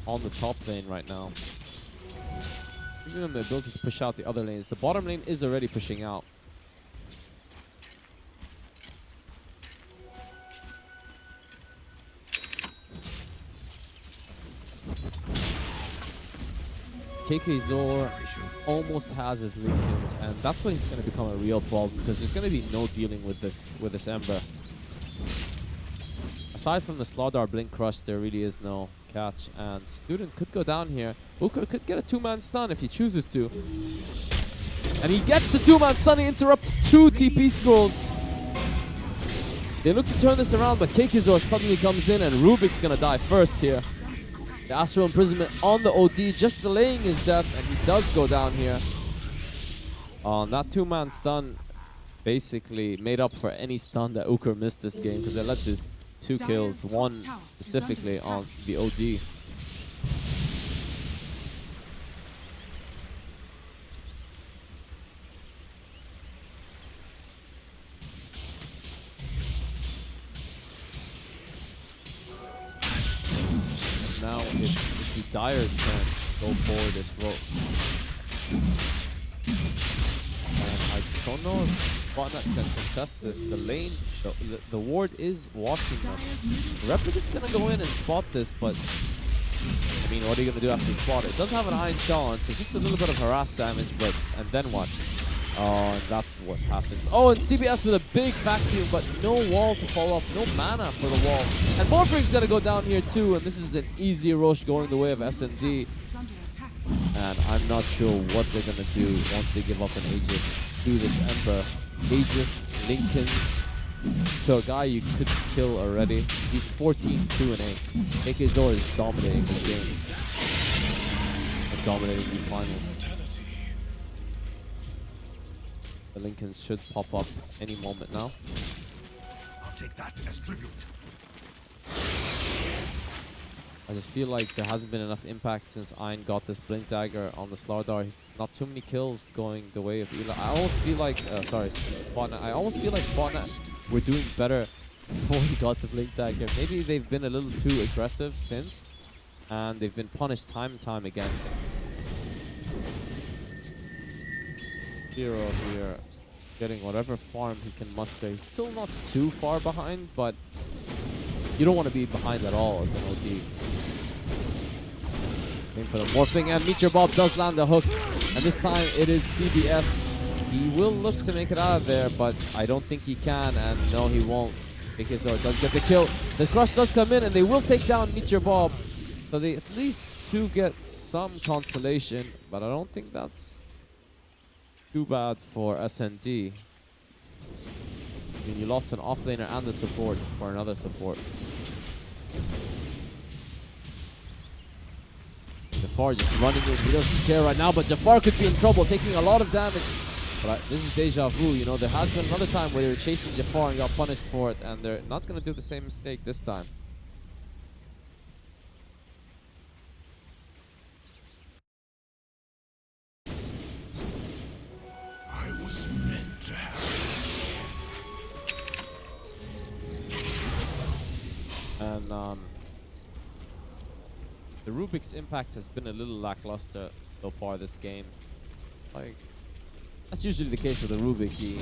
A: on the top lane right now, giving them the ability to push out the other lanes. The bottom lane is already pushing out. KK almost has his Lincolns, and that's when he's going to become a real problem, because there's going to be no dealing with this Ember. Aside from the Slaughdar Blink Crush, there really is no catch, and Student could go down here. Uka could get a 2-man stun if he chooses to. And he gets the 2-man stun, he interrupts 2 TP scrolls. They look to turn this around, but KK suddenly comes in, and Rubik's going to die first here. The Astral Imprisonment on the OD, just delaying his death, and he does go down here. That 2-man stun basically made up for any stun that Uker missed this game, because it led to 2 kills, one specifically on the OD. Now it's the Dyer's turn to go for this rope. And I don't know if Spotnet can contest this. The lane, the ward is watching them. Replicate's gonna go in and spot this, but I mean, what are you gonna do after you spot it? It does have an Iron Shot, so just a little bit of harass damage, but and then what? Oh, and that's what happens. Oh, and CBS with a big vacuum, but no wall to follow up, no mana for the wall. And Morphring's gonna go down here too, and this is an easy rush going the way of SnD. And I'm not sure what they're gonna do once they give up an Aegis to this Ember. Aegis, Lincoln, so a guy you could kill already. He's 14, 2, and 8. AK Zor is dominating this game. And dominating these finals. The Lincolns should pop up any moment now.
B: I'll take that as tribute.
A: I just feel like there hasn't been enough impact since Ein got this Blink Dagger on the Slaughdar. Not too many kills going the way of Eli. I almost feel like, Spotnet. I almost feel like Spotnet were doing better before he got the Blink Dagger. Maybe they've been a little too aggressive since, and they've been punished time and time again. Zero here, getting whatever farm he can muster. He's still not too far behind, but you don't want to be behind at all as an OD. Going for the morphing, and Meteor Bob does land the hook, and this time it is CBS. He will look to make it out of there, but I don't think he can, and no, he won't. Because does get the kill. The crush does come in, and they will take down Meteor Bob, so they at least do get some consolation, but I don't think that's too bad for SnD. I mean, you lost an offlaner and the support for another support. Jafar just running in. He doesn't care right now, but Jafar could be in trouble, taking a lot of damage. But this is deja vu. You know, there has been another time where they were chasing Jafar and got punished for it, and they're not going to do the same mistake this time. and the Rubik's impact has been a little lackluster so far this game. Like, that's usually the case with the Rubik. He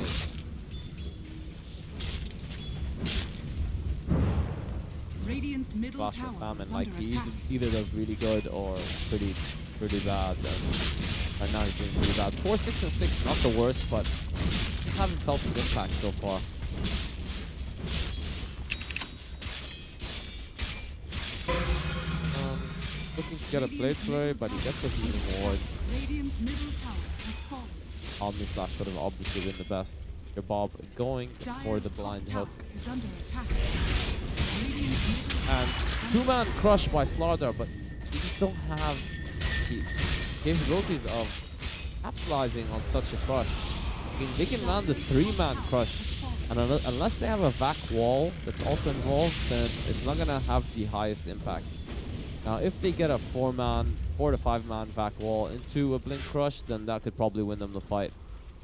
E: Radiant's middle tower
A: famine.
E: is
A: Like,
E: under
A: he
E: attack.
A: either does really good or pretty bad. And right now he's doing pretty bad. 4, 6, and 6, not the worst, but just haven't felt his impact so far. Looking to get a blade flurry, but he gets a healing ward.
E: Radiant's middle tower has fallen.
A: Omni Slash would have obviously been the best. Your Bob going for the
E: Dire's
A: blind
E: top
A: hook.
E: tower is under attack. Radiant's middle
A: And
E: tower
A: two-man crush by Slardar, but you just don't have the capabilities of capitalizing on such a crush. I mean, they can land a 3-man crush, and unless they have a vac wall that's also involved, then it's not gonna have the highest impact. Now, if they get a 4 to 5-man vac wall into a blink crush, then that could probably win them the fight.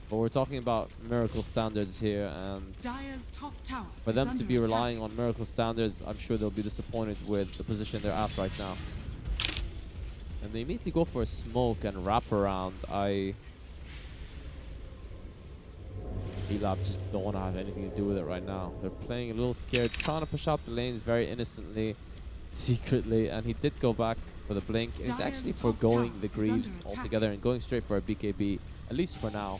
A: But we're talking about miracle standards here, and
E: Dire's top tower
A: for
E: is
A: them to
E: under
A: be
E: attack.
A: relying on miracle standards, I'm sure they'll be disappointed with the position they're at right now. And they immediately go for a smoke and wrap around. Elab just don't want to have anything to do with it right now. They're playing a little scared, trying to push out the lanes very innocently, secretly, and he did go back for the blink. And he's actually foregoing the Greaves altogether and going straight for a BKB, at least for now.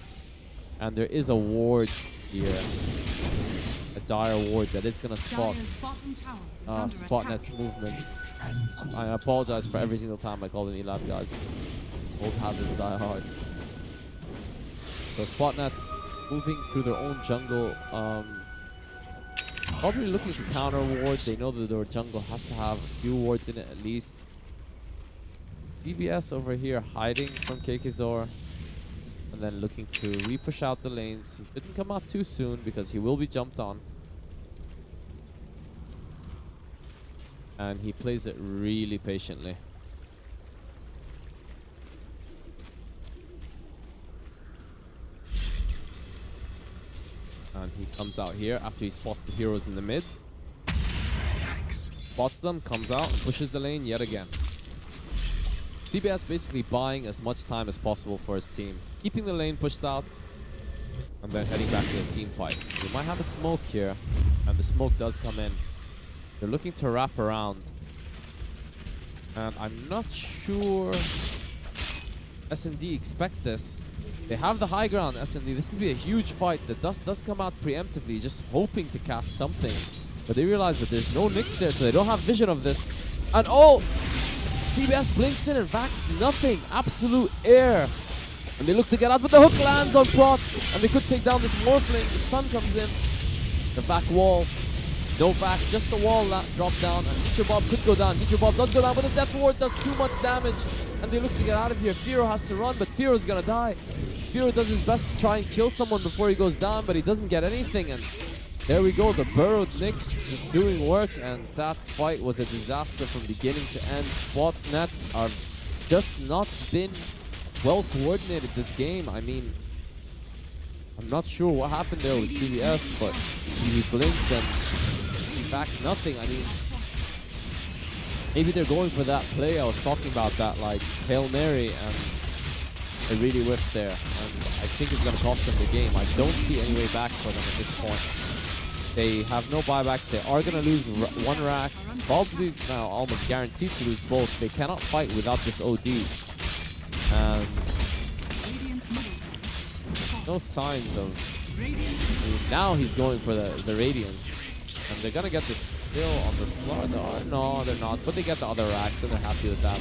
A: And there is a ward here, a dire ward that is going to spot
E: Dire's bottom tower is under
A: Spotnet's
E: attack.
A: movements. I apologize for every single time I call them Elab, guys. Old habits die hard. So Spotnet moving through their own jungle, probably looking to counter wards. They know that their jungle has to have a few wards in it at least. DBS over here hiding from KKZor, and then looking to re-push out the lanes. He shouldn't come out too soon because he will be jumped on. And he plays it really patiently. And he comes out here after he spots the heroes in the mid.
B: Thanks.
A: Spots them, comes out, and pushes the lane yet again. CBS basically buying as much time as possible for his team. Keeping the lane pushed out, and then heading back to the team fight. They might have a smoke here, and the smoke does come in. They're looking to wrap around. And I'm not sure SnD expect this. They have the high ground, SnD. This could be a huge fight. The dust does come out preemptively, just hoping to catch something. But they realize that there's no Nyx there, so they don't have vision of this. And oh! CBS blinks in and vacs nothing. Absolute air. And they look to get out, but the hook lands on Prot. And they could take down this Morphling. The stun comes in. The back wall. No vac, just the wall dropped down. And Teacher Bob could go down. Teacher Bob does go down, but the Death Ward does too much damage. And they look to get out of here. Firo has to run, but Firo's gonna die. Firo does his best to try and kill someone before he goes down, but he doesn't get anything. And there we go, the burrowed Nyx just doing work, and that fight was a disaster from beginning to end. Spotnet are just not been well coordinated this game. I mean, I'm not sure what happened there with CBS, but he blinked and in fact nothing. I mean, maybe they're going for that play I was talking about, that like Hail Mary, and they really whiffed there. And I think it's gonna cost them the game. I don't see any way back for them at this point. They have no buybacks. They are going to lose one rack. Probably now almost guaranteed to lose both. They cannot fight without this OD. And no signs of... I mean, now he's going for the Radiance. And they're going to get this kill on the Slardar. No, they're not. But they get the other racks and they're happy with that.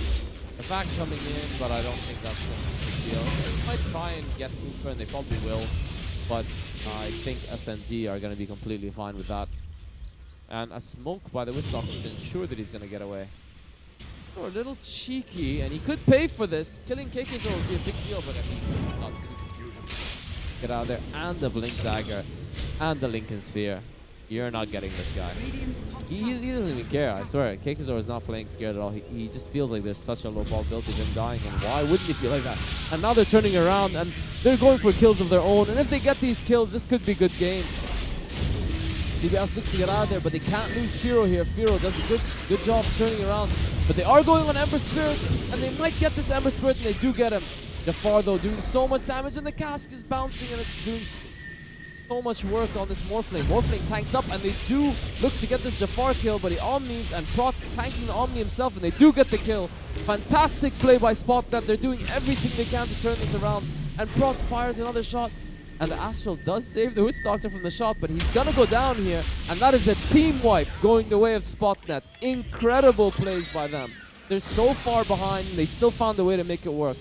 A: The fact coming in, but I don't think that's going to be a big deal. They might try and get Uber, and they probably will. But I think SnD are going to be completely fine with that. And a smoke by the Witchlock to ensure that he's going to get away. Oh, a little cheeky, and he could pay for this. Killing KKZor would be a big deal, but I mean, not get out of there. And the Blink Dagger. And the Lincoln Sphere. You're not getting this guy. He doesn't even care, I swear. KKZor is not playing scared at all. He just feels like there's such a low probability of him dying, and why wouldn't he feel like that? And now they're turning around, and they're going for kills of their own, and if they get these kills, this could be a good game. CBS looks to get out of there, but they can't lose Firo here. Firo does a good job turning around. But they are going on Ember Spirit, and they might get this Ember Spirit, and they do get him. Jafar, though, doing so much damage, and the cask is bouncing, and it's doing so much work on this Morphling. Morphling tanks up, and they do look to get this Jafar kill, but he omnis, and Proc tanking the Omni himself, and they do get the kill. Fantastic play by Spotnet. They're doing everything they can to turn this around, and Proc fires another shot. And the Astral does save the Witch Doctor from the shot, but he's gonna go down here. And that is a team wipe going the way of Spotnet. Incredible plays by them. They're so far behind, they still found a way to make it work.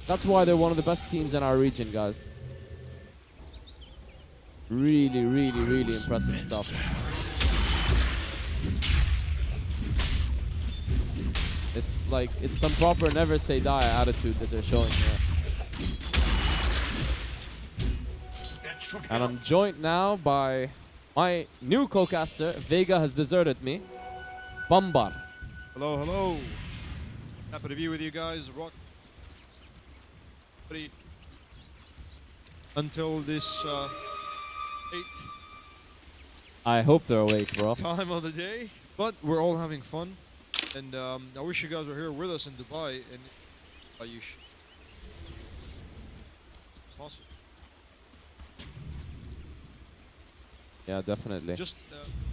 A: That's why they're one of the best teams in our region, guys. Really, really, really impressive stuff. It's like, it's some proper never say die attitude that they're showing here. And I'm joined now by my new co-caster. Vega has deserted me. Bambar.
F: Hello, hello. Happy to be with you guys. Rock. Until this 8th
A: I hope they're awake, bro.
F: time of the day. But we're all having fun. And I wish you guys were here with us in Dubai. And you should. Awesome.
A: Yeah, definitely.
F: Just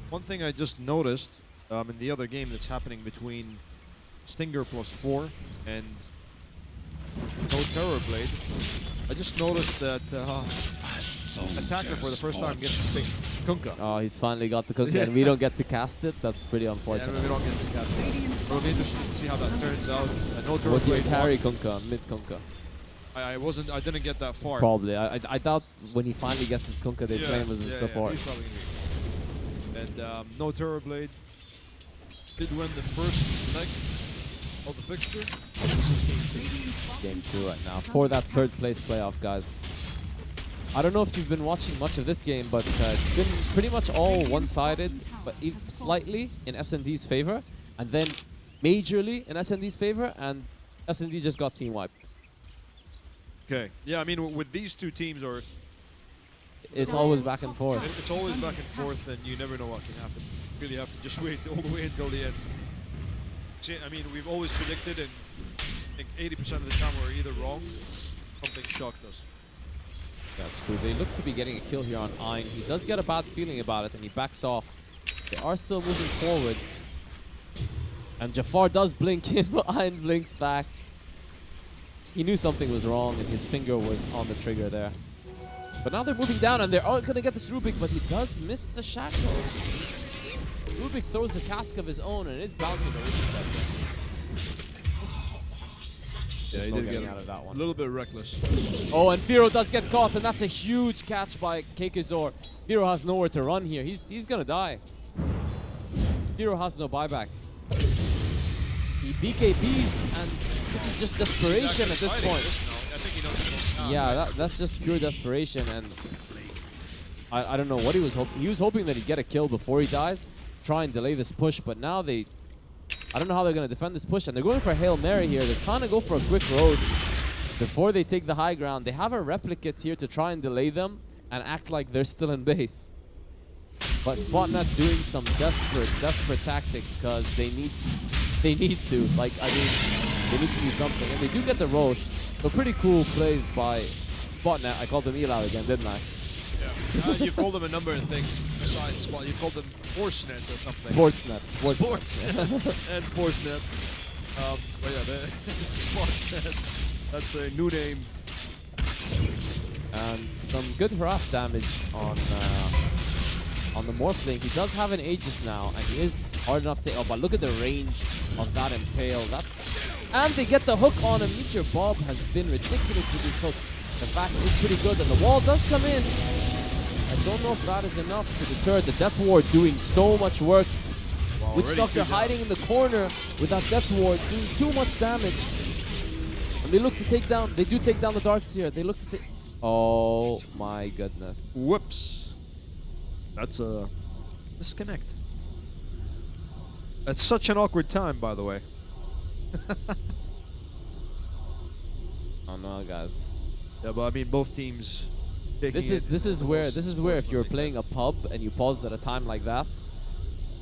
F: one thing I just noticed in the other game that's happening between Stinger +4 and No Terror Blade. I just noticed that Attacker for the first time gets to pick Kunkka.
A: Oh, he's finally got the Kunkka, and we don't get to cast it. That's pretty
F: Yeah,
A: unfortunate.
F: we don't get to cast it. It'll be interesting to see how that turns out. No Terror
A: Was he a
F: Blade
A: carry
F: won.
A: Kunkka, mid Kunkka?
F: I didn't get that far.
A: Probably. I doubt when he finally gets his Kunkka, they play him as a support.
F: He's probably gonna be. And No Terror Blade did win the first leg of the fixture. This is game 2.
A: Game 2 right now for that third place playoff, guys. I don't know if you've been watching much of this game, but it's been pretty much all one-sided, but slightly in SND's favor, and then majorly in SND's favor, and SND just got team wiped.
F: Okay. Yeah, I mean, with these two teams,
A: It's always back and forth.
F: it's always back and forth, and you never know what can happen. You really have to just wait all the way until the end. See, I mean, we've always predicted, and I think 80% of the time we're either wrong, something shocked us.
A: That's true. They look to be getting a kill here on Ein. He does get a bad feeling about it, and he backs off. They are still moving forward. And Jafar does blink in, but Ein blinks back. He knew something was wrong, and his finger was on the trigger there. But now they're moving down, and they're all going to get this Rubik, but he does miss the shackle. Rubik throws a cask of his own, and it is bouncing a Rubik's dead there.
F: Yeah, he
A: no
F: did
A: getting
F: get
A: out of that
F: a
A: one.
F: little bit reckless.
A: Oh, and Firo does get caught, and that's a huge catch by Kekizor. Firo has nowhere to run here. He's gonna die. Firo has no buyback. He BKBs, and this is just desperation at this point.
F: I think he knows what's going on.
A: Yeah, that's just pure desperation, and I don't know what he was hoping. He was hoping that he'd get a kill before he dies, try and delay this push, but now I don't know how they're going to defend this push, and they're going for a Hail Mary here. They're trying to go for a quick road before they take the high ground. They have a replicate here to try and delay them and act like they're still in base. But Spotnet doing some desperate tactics because they need to. Like, I mean, they need to do something. And they do get the Roche. So pretty cool plays by Spotnet. I called them Eli again, didn't I?
F: Yeah. You've called them a number of things besides Spot. You've called them Forcenet or something.
A: Sportsnet.
F: Sportsnet. And Forcenet. But yeah, Spotnet. That's a new name.
A: And some good harass damage on the Morphling. He does have an Aegis now, and he is hard enough to... Oh, but look at the range of that Impale. And they get the hook on him. Meteor Bob has been ridiculous with these hooks. The fact is pretty good, and the wall does come in. I don't know if that is enough to deter. The Death Ward doing so much work.
F: Wow,
A: Witch Doctor hiding in the corner with that Death Ward, doing too much damage. And they look to take down... They do take down the Darkseer. They look to take... Oh my goodness.
F: Whoops. That's a disconnect. That's such an awkward time, by the way.
A: Oh no, guys.
F: Yeah, but I mean, both teams
A: This is where if you're playing a pub and you pause at a time like that,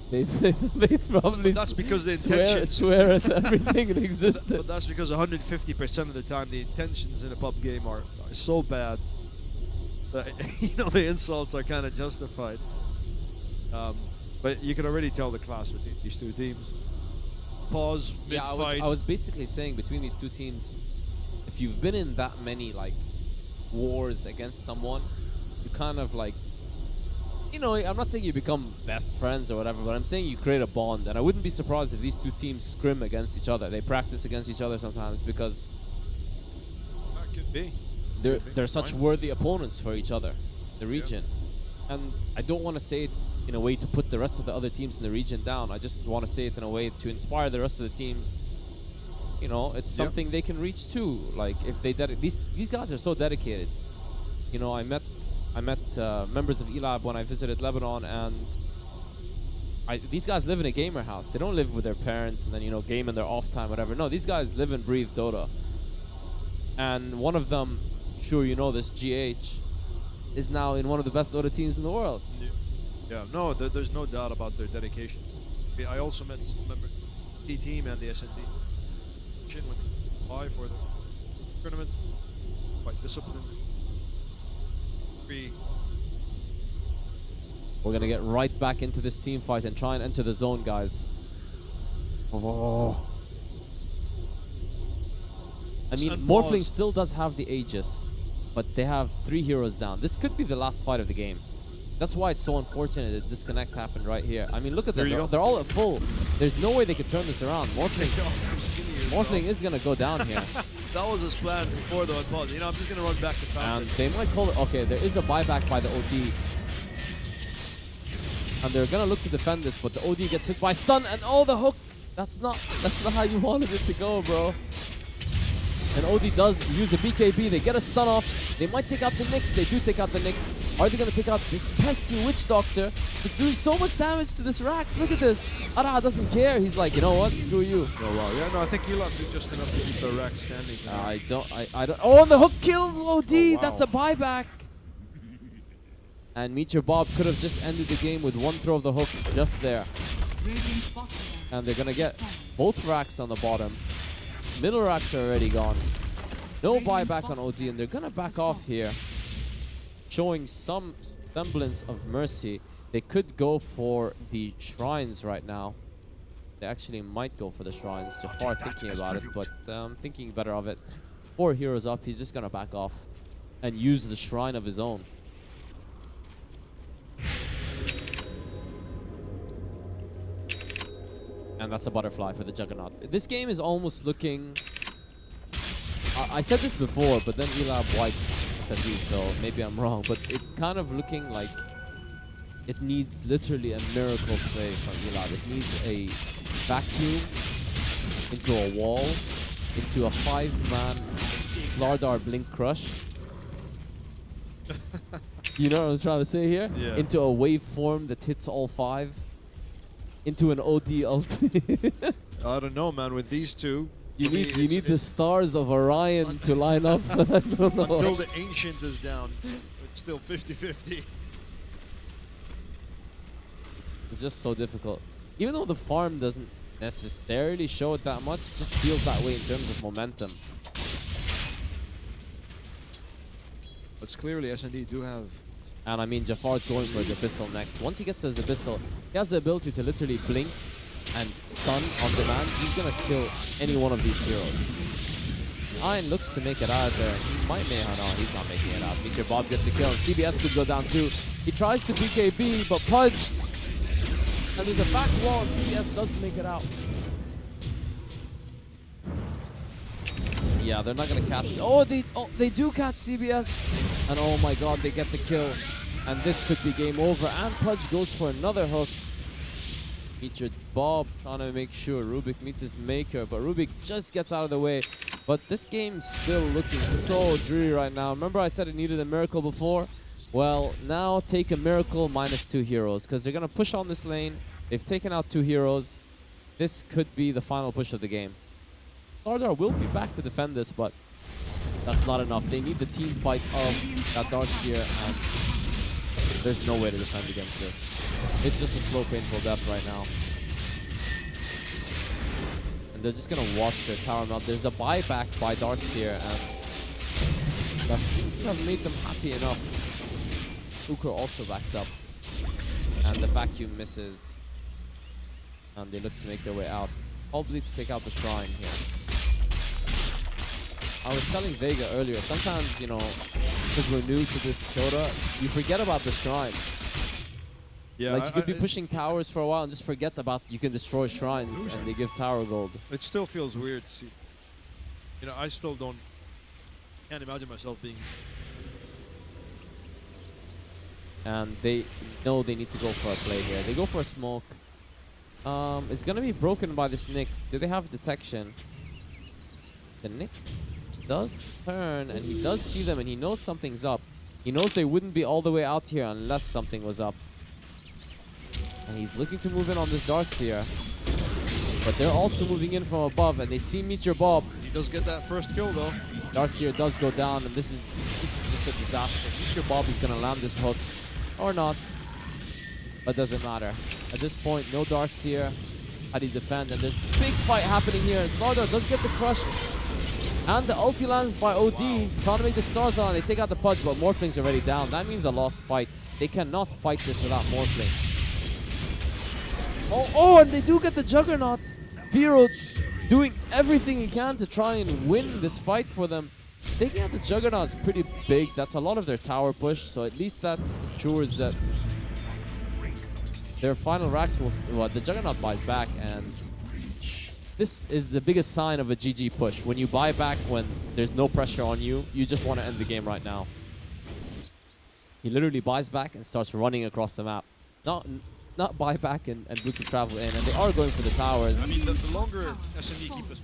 A: they'd probably
F: That's because the intentions.
A: swear at everything in existence.
F: But that's because 150% of the time the intentions in a pub game are so bad that the insults are kind of justified. But you can already tell the class between these two teams. Pause mid fight.
A: I was basically saying between these two teams, if you've been in that many like wars against someone, you kind of like, I'm not saying you become best friends or whatever, but I'm saying you create a bond. And I wouldn't be surprised if these two teams scrim against each other. They practice against each other sometimes because
F: That could be.
A: they're such worthy opponents for each other, the region. And I don't want to say it in a way to put the rest of the other teams in the region down. I just want to say it in a way to inspire the rest of the teams. It's something they can reach too. Like if they these guys are so dedicated. I met members of ELAB when I visited Lebanon, and these guys live in a gamer house. They don't live with their parents and then game in their off time, whatever. No, these guys live and breathe Dota. And one of them, sure this, GH, is now in one of the best Dota teams in the world.
F: Yeah, no, there's no doubt about their dedication. I also met some members of the team and the SnD. When they apply for the tournament, quite disciplined.
A: We're gonna get right back into this team fight and try and enter the zone, guys. Oh. I mean, Morphling still does have the Aegis, but they have 3 heroes down. This could be the last fight of the game. That's why it's so unfortunate that disconnect happened right here. I mean, look at them. They're all at full. There's no way they could turn this around. Morphling is going to go down here.
F: That was his plan before the unpause. I'm just going to run back to Fountain.
A: And they might call it... Okay, there is a buyback by the OD. And they're going to look to defend this, but the OD gets hit by stun. And the hook. That's not how you wanted it to go, bro. And OD does use a BKB. They get a stun off. They might take out the Nyx. They do take out the Nyx. Are they going to take out this pesky Witch Doctor? It's doing so much damage to this Rax. Look at this. Ara doesn't care. He's like, you know what? Screw you.
F: Oh, wow. Yeah, no, I think he'll have to do just enough to keep the Rax standing.
A: I don't. Oh, and the hook kills OD.
F: Oh, wow.
A: That's a buyback. And Meteor Bob could have just ended the game with one throw of the hook just there. And they're going to get both Rax on the bottom. Middle Racks are already gone. No buyback on OD, and they're gonna back off here, showing some semblance of mercy. They could go for the shrines right now. They actually might go for the shrines. Jafar thinking about it, but thinking better of it. 4 heroes up, he's just gonna back off and use the shrine of his own. And that's a butterfly for the Juggernaut. This game is almost looking... I said this before, but then ELAB wiped SnD, so maybe I'm wrong. But it's kind of looking like it needs literally a miracle play from ELAB. It needs a vacuum into a wall, into a 5-man Slardar Blink Crush. You know what I'm trying to say here?
F: Yeah.
A: Into a waveform that hits all 5. Into an OD ulti.
F: I don't know, man. With these two,
A: you need the stars of Orion to line up. I don't know.
F: Until the Ancient is down, it's still 50-50.
A: It's just so difficult. Even though the farm doesn't necessarily show it that much, it just feels that way in terms of momentum.
F: But clearly SnD do have...
A: And I mean, Jafar's going for his Abyssal next. Once he gets to his Abyssal, he has the ability to literally blink and stun on demand. He's gonna kill any one of these heroes. Iron looks to make it out there. He might make it. No, he's not making it out. Meteor Bob gets a kill. And CBS could go down too. He tries to BKB, but Pudge. And there's a back wall, and CBS doesn't make it out. Yeah, they're not gonna catch. Oh, they do catch CBS. And oh my god, they get the kill. And this could be game over. And Pudge goes for another hook. Meteor Bob trying to make sure Rubik meets his maker, but Rubik just gets out of the way. But this game's still looking so dreary right now. Remember I said it needed a miracle before? Well, now take a miracle minus 2 heroes, because they're gonna push on this lane. They've taken out 2 heroes. This could be the final push of the game. Slardar will be back to defend this, but that's not enough. They need the team fight of that Darkseer, and there's no way to defend against this. It's just a slow, painful death right now. And they're just gonna watch their tower melt. There's a buyback by Darkseer, and that seems to have made them happy enough. Uker also backs up, and the vacuum misses. And they look to make their way out. Probably to take out the shrine here. I was telling Vega earlier, sometimes, you know, because we're new to this Dota, you forget about the shrine.
F: Yeah,
A: like, you could be pushing towers for a while and just forget about you can destroy shrines and they give tower gold.
F: It still feels weird to see. You know, I still can't imagine myself being...
A: And they know they need to go for a play here. They go for a smoke. It's gonna be broken by this Nyx. Do they have detection? The Nyx does turn, and he does see them, and he knows something's up. He knows they wouldn't be all the way out here unless something was up. And he's looking to move in on this Darkseer. But they're also moving in from above, and they see Meteor Bob.
F: He does get that first kill, though.
A: Darkseer does go down, and this is just a disaster. Meteor Bob is gonna land this hook, or not. But doesn't matter. At this point, no Darkseer. How do you defend? And there's a big fight happening here. And Slardar does get the crush. And the ulti lands by OD. Trying to make the stars on. They take out the Pudge, but Morphling's already down. That means a lost fight. They cannot fight this without Morphling. Oh, and they do get the Juggernaut. Firo doing everything he can to try and win this fight for them. Taking out the Juggernaut is pretty big. That's a lot of their tower push. So at least that ensures that their final racks will... Well, the Juggernaut buys back, and this is the biggest sign of a GG push. When you buy back when there's no pressure on you, you just want to end the game right now. He literally buys back and starts running across the map. Not buy back and boots of travel in, and they are going for the towers.
C: I mean, the longer SnD keep us,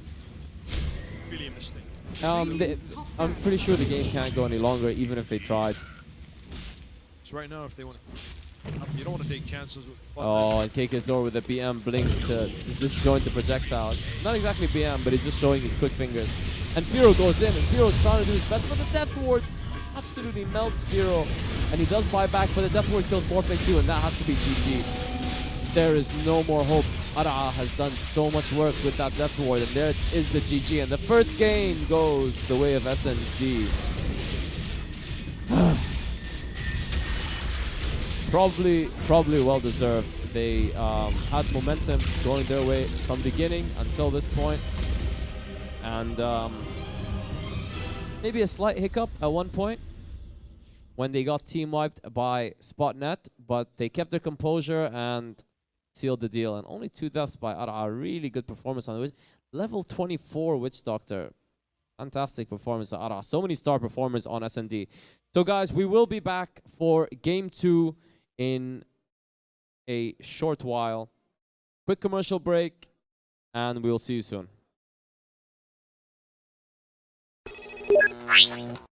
C: really a mistake.
A: I'm pretty sure the game can't go any longer, even if they tried.
F: So right now, if they want to... You don't want to take chances with...
A: Oh, and KKZor with a BM blink to disjoint the projectile. Not exactly BM, but he's just showing his quick fingers. And Firo goes in, and Firo's trying to do his best, but the Death Ward absolutely melts Firo. And he does buy back, but the Death Ward kills Morphling too, and that has to be GG. There is no more hope. Ara has done so much work with that Death Ward, and there is the GG. And the first game goes the way of SnD. Probably well deserved. They had momentum going their way from beginning until this point. And maybe a slight hiccup at one point when they got team wiped by Spotnet, but they kept their composure and sealed the deal. And only 2 deaths by Ara. Really good performance on the Witch. Level 24 Witch Doctor. Fantastic performance by Ara. So many star performers on SnD. So guys, we will be back for game 2 in a short while. Quick commercial break, and we will see you soon.